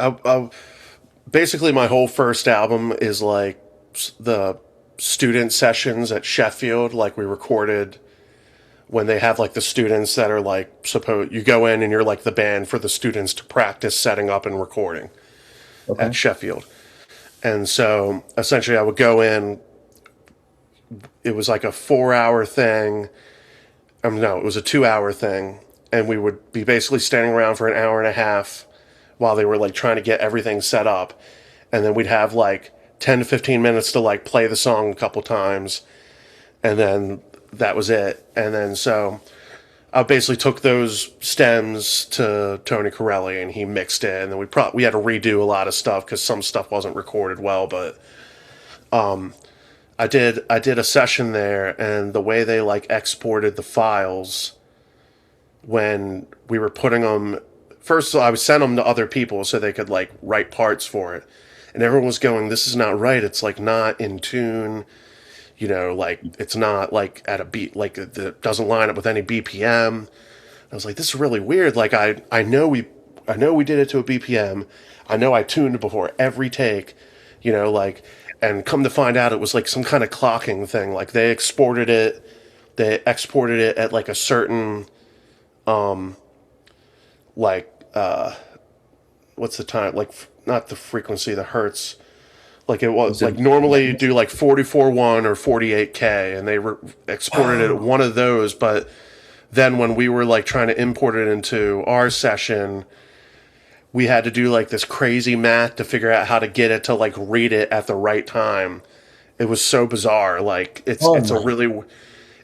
Basically, my whole first album is like the student sessions at Sheffield. Like we recorded when they have like the students that are like suppose you go in and you're like the band for the students to practice setting up and recording Okay. at Sheffield. And so essentially I would go in, it was like a 4 hour thing. No, it was a 2 hour thing. And we would be basically standing around for an hour and a half while they were like trying to get everything set up. And then we'd have like 10 to 15 minutes to like play the song a couple times. And then that was it. And then so I basically took those stems to Tony Corelli and he mixed it. And then we had to redo a lot of stuff because some stuff wasn't recorded well. But I did a session there, and the way they like exported the files when we were putting them, first I would send them to other people so they could like write parts for it, and everyone was going, "This is not right. It's like not in tune. Like it's not like at a beat. Like it doesn't line up with any BPM." I was like, "This is really weird. Like I know we did it to a BPM. I know I tuned before every take, like." And come to find out, it was like some kind of clocking thing. Like they exported it at like a certain like what's the time, like not the frequency, the hertz. Like it was Was it? like normally you do like 44.1 or 48K, and they exported it at Oh, one of those. But then when we were like trying to import it into our session, we had to do like this crazy math to figure out how to get it to like read it at the right time. It was so bizarre. Like oh it's a my, really,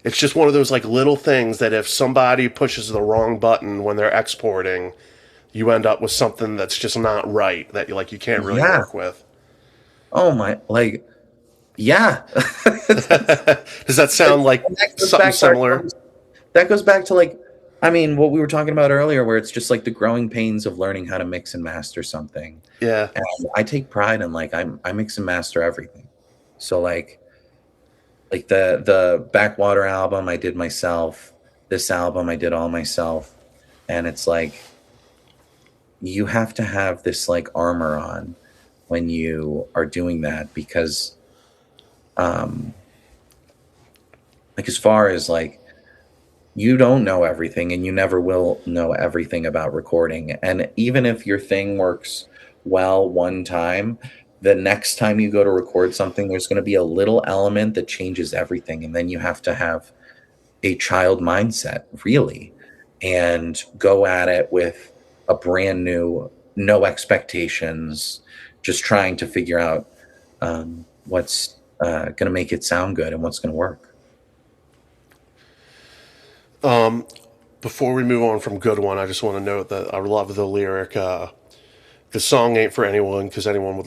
it's just one of those like little things that if somebody pushes the wrong button when they're exporting, you end up with something that's just not right, that you can't really yeah. work with. Oh my, like, yeah. Does that sound like And that goes something back to our similar? that goes back to like, I mean, what we were talking about earlier, where it's just like the growing pains of learning how to mix and master something. Yeah. And I take pride in like I mix and master everything. So like the Backwater album I did myself. This album I did all myself. And it's like you have to have this like armor on when you are doing that because um like as far as like you don't know everything and you never will know everything about recording. And even if your thing works well one time, the next time you go to record something, there's going to be a little element that changes everything. And then you have to have a child mindset, really, and go at it with a brand new, no expectations, just trying to figure out what's going to make it sound good and what's going to work. Before we move on from good one, I just want to note that I love the lyric. The song ain't for anyone because anyone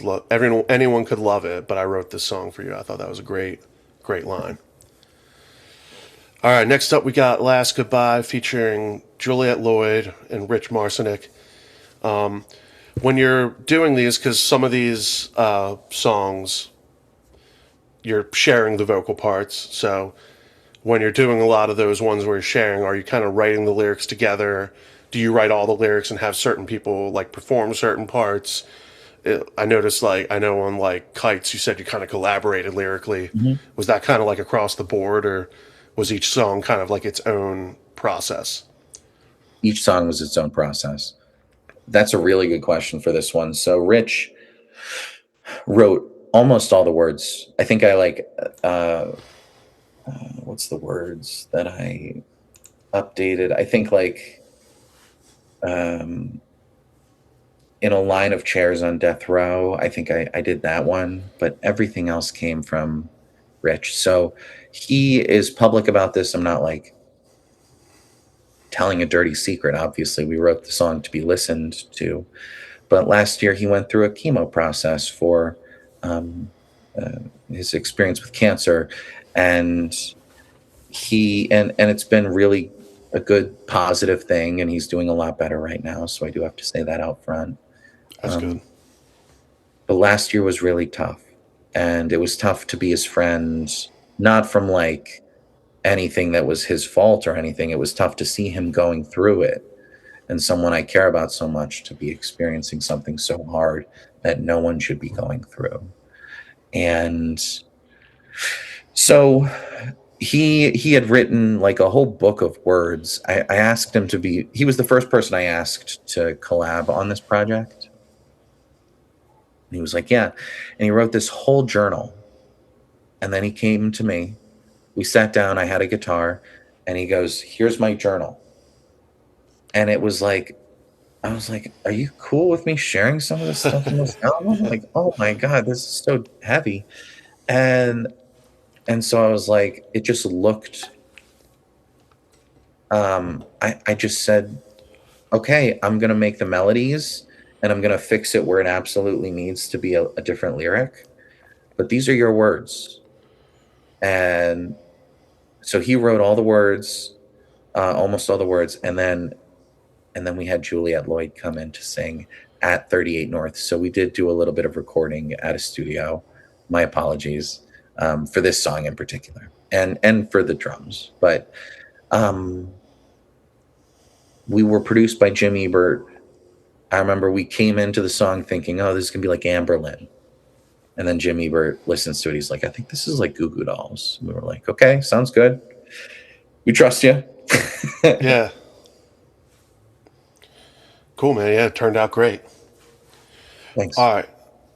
could love it, but I wrote this song for you. I thought that was a great line. All right, next up we got Last Goodbye featuring Juliette Lloyd and Rich Marcinek. When you're doing these, because some of these songs you're sharing the vocal parts, so when you're doing a lot of those ones where you're sharing, are you kind of writing the lyrics together? Do you write all the lyrics and have certain people like perform certain parts? I noticed, like, I know on like Kites, you said you kind of collaborated lyrically. Mhm. Was that kind of like across the board, or was each song kind of like its own process? Each song was its own process. That's a really good question for this one. So Rich wrote almost all the words. I think I like what's the words that I updated? I think like um in a line of chairs on death row. I think I did that one, but everything else came from Rich. So he is public about this. I'm not like telling a dirty secret. Obviously, we wrote the song to be listened to. But last year, he went through a chemo process for um, his experience with cancer, and and it's been really a good positive thing, and he's doing a lot better right now. So I do have to say that out front. That's good. Um, but last year was really tough, and it was tough to be his friend, not from like anything that was his fault or anything. It was tough to see him going through it and someone I care about so much to be experiencing something so hard that no one should be going through. And so he had written like a whole book of words. I asked him to be he was the first person I asked to collab on this project. And he was like, yeah. And he wrote this whole journal. And then he came to me. We sat down, I had a guitar, and he goes, here's my journal. And it was like I was like, "Are you cool with me sharing some of this stuff in this album?" Like, "Oh my god, this is so heavy." And so I was like, it just looked I just said, "Okay, I'm gonna make the melodies and I'm gonna fix it where it absolutely needs to be a different lyric, but these are your words." And so he wrote all the words, almost all the words, and then we had Juliette Lloyd come in to sing at 38 North. So we did do a little bit of recording at a studio. My apologies for this song in particular, and for the drums. But um, we were produced by Jim Ebert. I remember we came into the song thinking, "Oh, this is gonna be like Amberlin," and then Jim Ebert listens to it. He's like, "I think this is like Goo Goo Dolls." And we were like, "Okay, sounds good. We trust you." Yeah, cool, man. Yeah, it turned out great. Thanks. All right.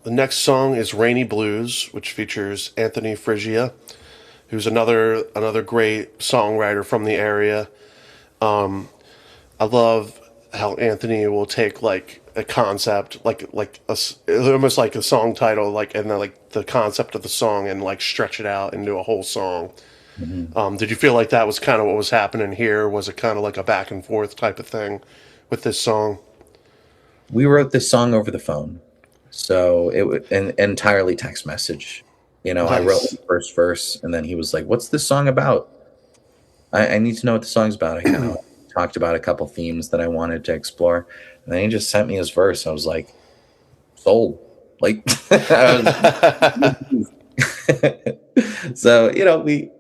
The next song is Rainy Blues, which features Anthony Frigia, who's another great songwriter from the area. I love how Anthony will take like a concept, almost like a song title, like and then like the concept of the song, and like stretch it out into a whole song. Mhm. Did you feel like that was kind of what was happening here? Was it kind of like a back and forth type of thing with this song? We wrote this song over the phone, so it was an entirely text message. I wrote Nice. the first verse, and then he was like, "What's this song about? I need to know what the song's about." I kind of talked about a couple themes that I wanted to explore, and then he just sent me his verse. I was like, "Sold!" Like, I was, so we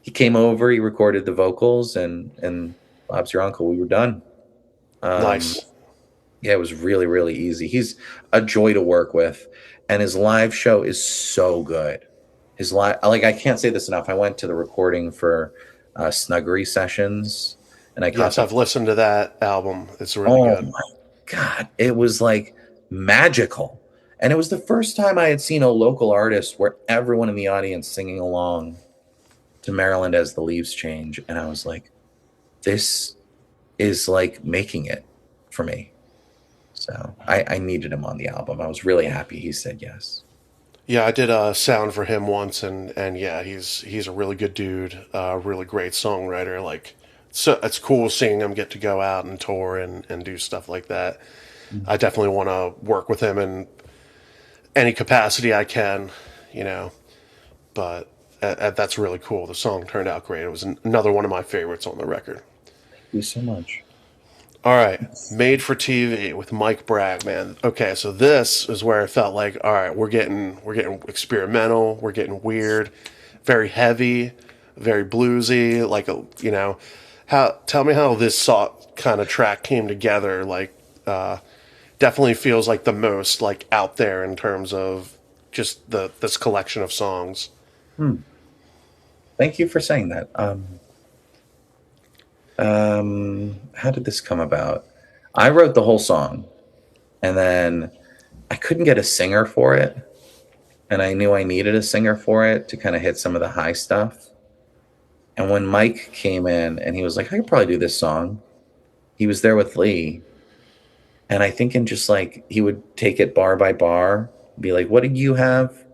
he came over, he recorded the vocals, and Bob's your uncle. We were done. Um, Nice. Yeah, it was really, really easy. He's a joy to work with, and his live show is so good. His live, like, I can't say this enough. I went to the recording for Snuggery Sessions, and I caught Yes, the. I've listened to that album. It's really Oh good. my God, it was like magical, and it was the first time I had seen a local artist where everyone in the audience singing along to Maryland as the Leaves Change, and I was like, this is like making it for me. So I needed him on the album. I was really happy he said yes. Yeah, I did a sound for him once, and yeah, he's a really good dude, really great songwriter. Like, so it's cool seeing him get to go out and tour and do stuff like that. Mm. I definitely want to work with him in any capacity I can, you know. But that's really cool. The song turned out great. It was another one of my favorites on the record. Thank you so much. All right, Made for TV with Mike Bragg, man. Okay, so this is where I felt like, all right, we're getting experimental, we're getting weird, very heavy, very bluesy. Like how tell me how this kind of track came together. Like, definitely feels like the most like out there in terms of just the this collection of songs. Hmm. Thank you for saying that. How did this come about? I wrote the whole song, and then I couldn't get a singer for it, and I knew I needed a singer for it to kind of hit some of the high stuff. And when Mike came in and he was like, "I could probably do this song," he was there with Lee, and I think in just like he would take it bar by bar, be like, "What did you have?"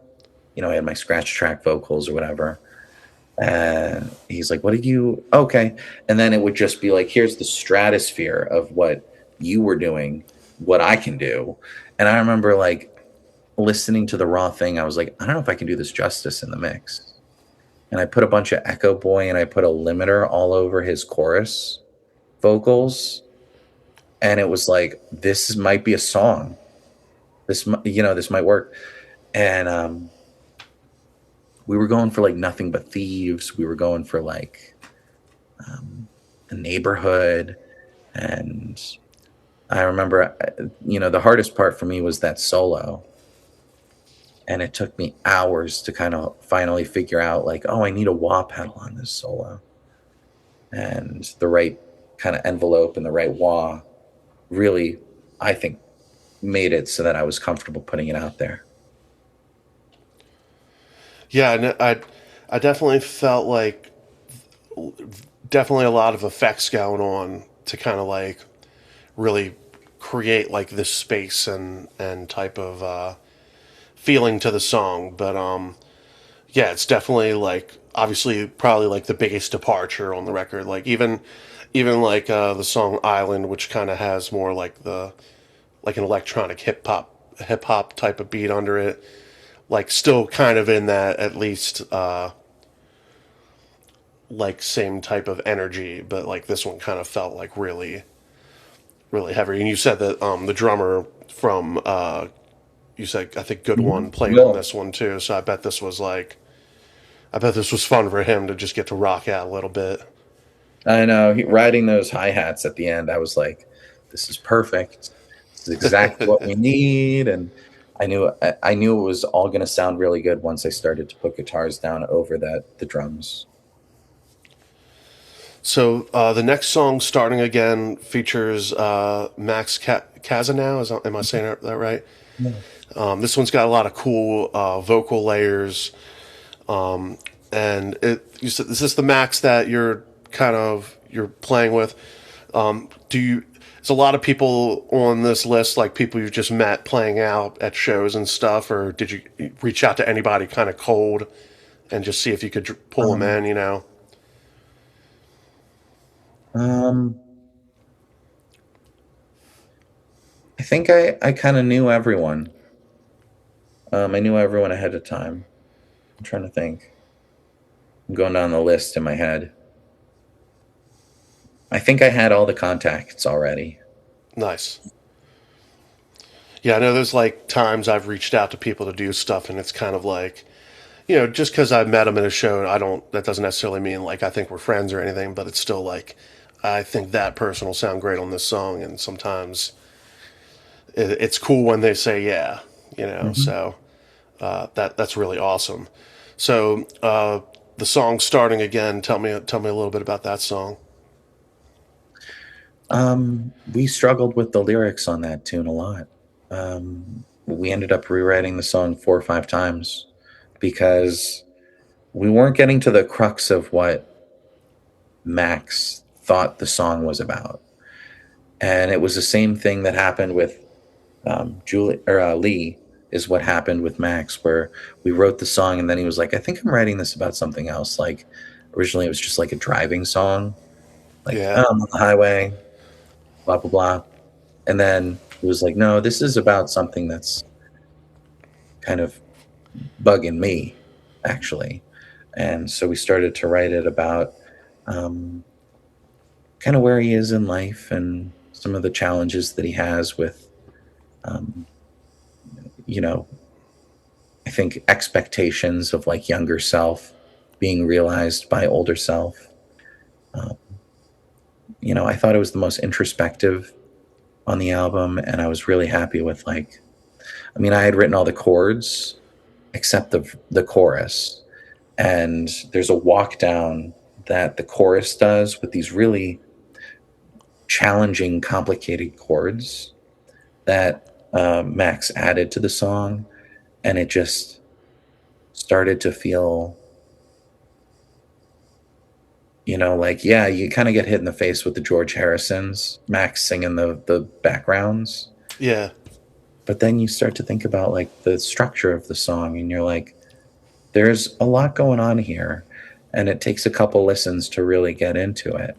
I had my scratch track vocals or whatever. And he's like, "What did you?" Okay. And then it would just be like, "Here's the stratosphere of what you were doing, what I can do." And I remember like listening to the raw thing. I was like, I don't know if I can do this justice in the mix. And I put a bunch of Echo Boy and I put a limiter all over his chorus vocals. And it was like, might be a song. This might work. And we were going for like Nothing But Thieves. We were going for like the neighborhood. And I remember, the hardest part for me was that solo. And it took me hours to kind of finally figure out, like, oh, I need a wah pedal on this solo. And the right kind of envelope and the right wah really, I think, made it so that I was comfortable putting it out there. Yeah, and I definitely felt like definitely a lot of effects going on to kind of like really create like this space and type of feeling to the song. But yeah, it's definitely like obviously probably like the biggest departure on the record. Like even like the song Island, which kind of has more like the like an electronic hip hop type of beat under it. Like still kind of in that at least like same type of energy, but like this one kind of felt like really heavy. And you said that the drummer from you said I think Good One played on Will. this one too. So I bet this was fun for him to just get to rock out a little bit. I know. Riding those hi hats at the end, I was like, this is perfect. This is exactly what we need. And I knew it was all going to sound really good once I started to put guitars down over the drums. So the next song, "Starting Again," features Max Kazanow. Am I saying that right? Yeah. This one's got a lot of cool vocal layers. And is this the Max that you're playing with? Do you? There's a lot of people on this list, like people you've just met playing out at shows and stuff, or did you reach out to anybody kind of cold and just see if you could pull them Um, in? You know? um, I think I kind of knew everyone. I knew everyone ahead of time. I'm trying to think. I'm going down the list in my head. I think I had all the contacts already. Nice. Yeah, I know there's like times I've reached out to people to do stuff, and it's kind of like, just because I met them at a show, that doesn't necessarily mean like I think we're friends or anything, but it's still like, I think that person will sound great on this song, and sometimes it's cool when they say yeah, Hmm. so that's really awesome. So the song "Starting Again," tell me a little bit about that song. We struggled with the lyrics on that tune a lot. We ended up rewriting the song 4 or 5 times because we weren't getting to the crux of what Max thought the song was about. And it was the same thing that happened with Julie or Lee is what happened with Max, where we wrote the song and then he was like, I think I'm writing this about something else. Like originally it was just like a driving song, like Yeah, oh, I'm on the highway, blah blah blah. And then it was like, no, this is about something that's kind of bugging me, actually. And so we started to write it about um, kind of where he is in life and some of the challenges that he has with, um, you know, I think expectations of like younger self being realized by older self. Um, I thought it was the most introspective on the album, and I was really happy with like, I mean, I had written all the chords except the chorus, and there's a walk down that the chorus does with these really challenging, complicated chords that Max added to the song, and it just started to feel, like yeah, you kind of get hit in the face with the George Harrisons, Max singing the backgrounds, yeah. but then you start to think about like the structure of the song, and you're like, there's a lot going on here, and it takes a couple listens to really get into it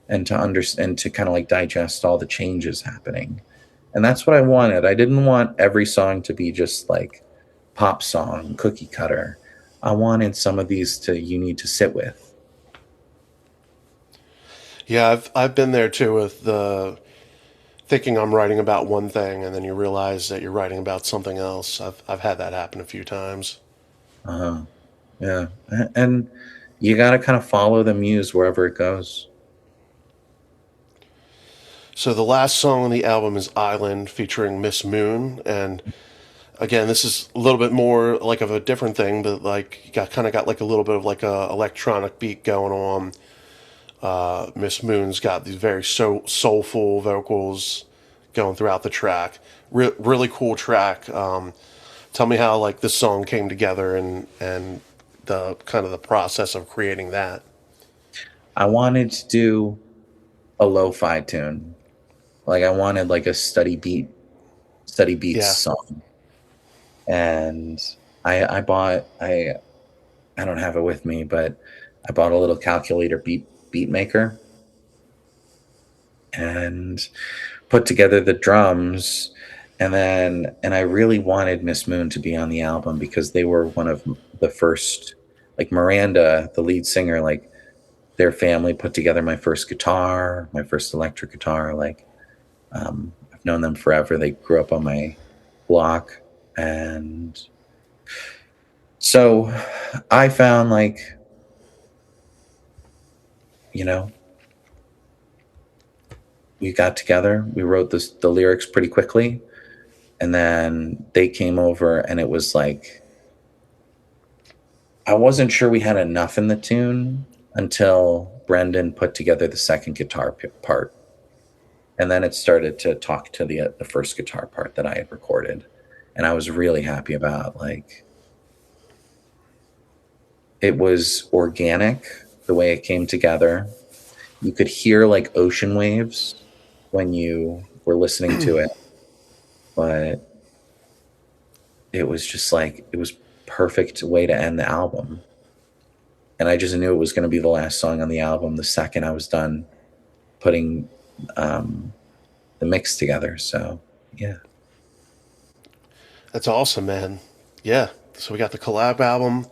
and to understand, to kind of like digest all the changes happening. And that's what I wanted. I didn't want every song to be just like pop song, cookie cutter. I wanted some of these to you need to sit with. Yeah, I've been there too with the thinking I'm writing about one thing and then you realize that you're writing about something else. I've had that happen a few times. Uh-huh. Yeah. And you got to kind of follow the muse wherever it goes. So the last song on the album is "Island" featuring Miss Moon, and again, this is a little bit more like of a different thing, but like you got like a little bit of like a electronic beat going on. Miss Moon's got these very soulful vocals going throughout the track. Really cool track. Tell me how like this song came together and the kind of the process of creating that. I wanted to do a lo-fi tune. Like I wanted like a study beats Yeah, song. And I don't have it with me, but I bought a little calculator beat maker and put together the drums, and I really wanted Miss Moon to be on the album because they were one of the first, like Miranda, the lead singer, like their family put together my first guitar, my first electric guitar. Like I've known them forever. They grew up on my block, and so I found like, you know, we got together, we wrote the lyrics pretty quickly, and then they came over, and it was like I wasn't sure we had enough in the tune until Brendan put together the second guitar part, and then it started to talk to the first guitar part that I had recorded, and I was really happy about. Like, it was organic the way it came together. You could hear like ocean waves when you were listening to it, but it was just like it was perfect way to end the album. And I just knew it was going to be the last song on the album the second I was done putting um, the mix together. So yeah. That's awesome, man. Yeah. So we got the collab album.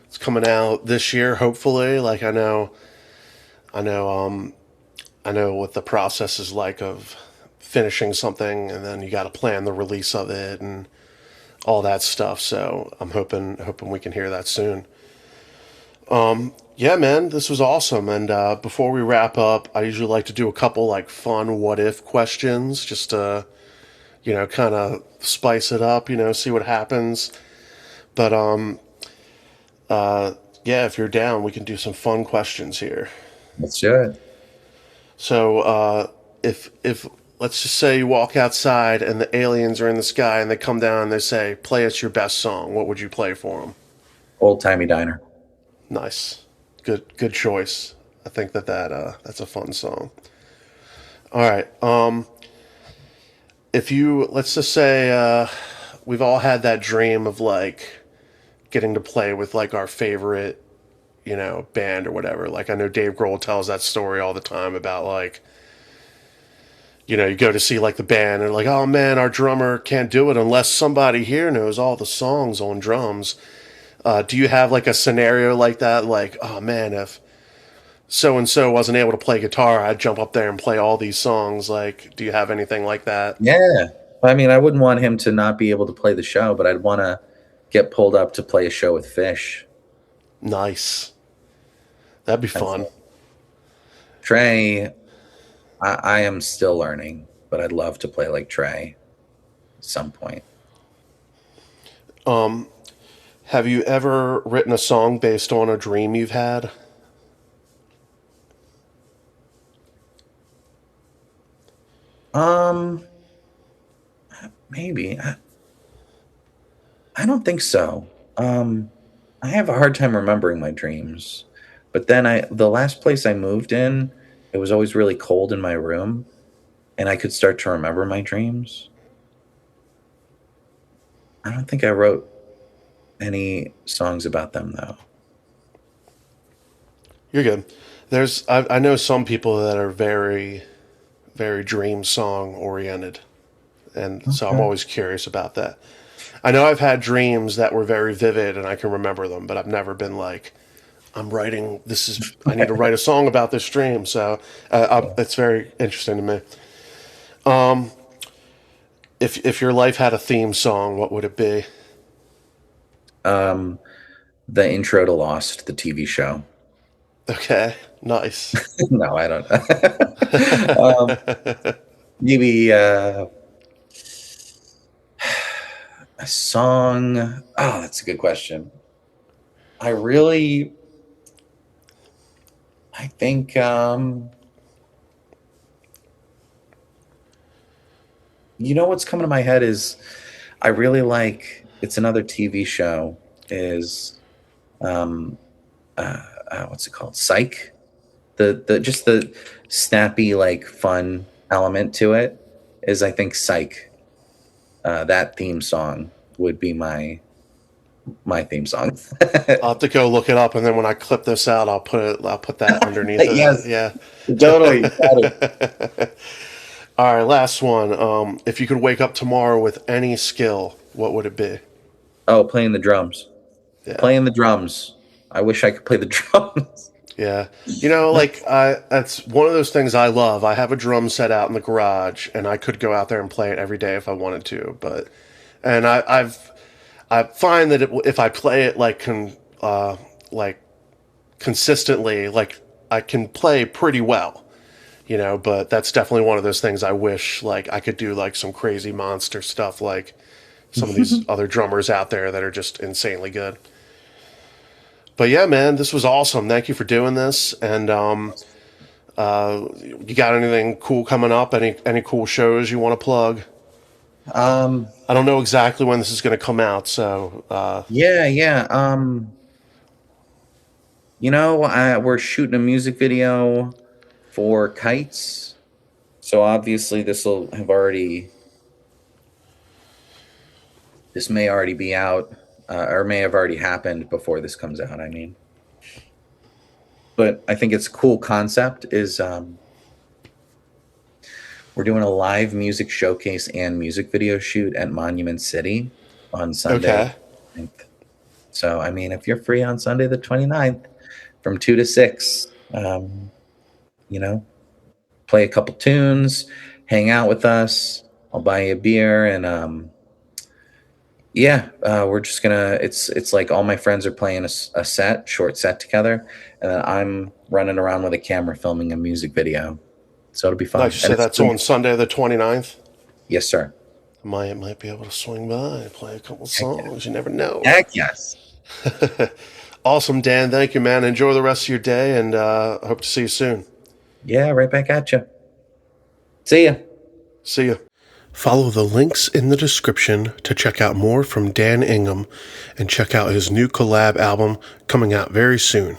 It's coming out this year, hopefully. Like I know, I know what the process is like of finishing something, and then you got to plan the release of it and all that stuff. So I'm hoping we can hear that soon. Yeah, man, this was awesome. And before we wrap up, I usually like to do a couple like fun what if questions, just to kind of spice it up, see what happens. But yeah, if you're down, we can do some fun questions here. Let's do it. So if let's just say you walk outside and the aliens are in the sky and they come down and they say, "Play us your best song." What would you play for them? Old Timey Diner. Nice, good choice. I think that's a fun song. All right. If you let's just say we've all had that dream of like getting to play with like our favorite band or whatever. Like I know Dave Grohl tells that story all the time about like, you go to see like the band and like, oh man, our drummer can't do it unless somebody here knows all the songs on drums. Do you have like a scenario like that? Like, oh man, if so and so wasn't able to play guitar, I'd jump up there and play all these songs. Like, do you have anything like that? Yeah. I mean, I wouldn't want him to not be able to play the show, but I'd want to get pulled up to play a show with Fish. Nice. That'd be That's fun. it. Trey, I am still learning, but I'd love to play like Trey at some point. Have you ever written a song based on a dream you've had? Um, Maybe. I don't think so. I have a hard time remembering my dreams. But then the last place I moved in, it was always really cold in my room, and I could start to remember my dreams. I don't think I wrote any songs about them though. You're good. I know some people that are very, very dream song oriented. And so I'm Okay. always curious about that. I know I've had dreams that were very vivid and I can remember them, but I've never been like, I need to write a song about this dream. So it's very interesting to me. If your life had a theme song, what would it be? Um, the intro to Lost, the TV show. Okay, nice. No, I don't. Maybe a song. Oh, that's a good question. I really, I think, what's coming to my head is I really like. It's another TV show. Is what's it called? Psych. The just the snappy like fun element to it is I think Psych. That theme song would be my theme song. I'll have to go look it up, and then when I clip this out, I'll put that underneath it. Yes, Yeah. totally. Got it. All right, last one. If you could wake up tomorrow with any skill, what would it be? Oh, playing the drums. Yeah. Playing the drums. I wish I could play the drums. Yeah. Like that's one of those things I love. I have a drum set out in the garage and I could go out there and play it every day if I wanted to, but and I find that if I play it like consistently, like I can play pretty well, but that's definitely one of those things I wish like I could do like some crazy monster stuff like some of these other drummers out there that are just insanely good. But yeah, man, this was awesome. Thank you for doing this. And You got anything cool coming up? Any cool shows you want to plug? Um, I don't know exactly when this is going to come out, so yeah, yeah. We're shooting a music video for Kites. So obviously this may already be out, or may have already happened before this comes out, I mean. But I think it's a cool concept is we're doing a live music showcase and music video shoot at Monument City on Sunday. okay. 29th. So, I mean, if you're free on Sunday the 29th from 2 to 6, you know, play a couple tunes, hang out with us. I'll buy you a beer and yeah, we're just gonna. It's like all my friends are playing a short set together, and then I'm running around with a camera filming a music video. So it'll be Nice. fun, You and said it's that's on Sunday the 29th. yes, sir. Might be able to swing by and play a couple Heck yeah. songs. You never know. Heck yes. Awesome, Dan. Thank you, man. Enjoy the rest of your day, and hope to see you soon. Yeah, right back at you. See ya. See you. Follow the links in the description to check out more from Dan Ingham and check out his new collab album coming out very soon.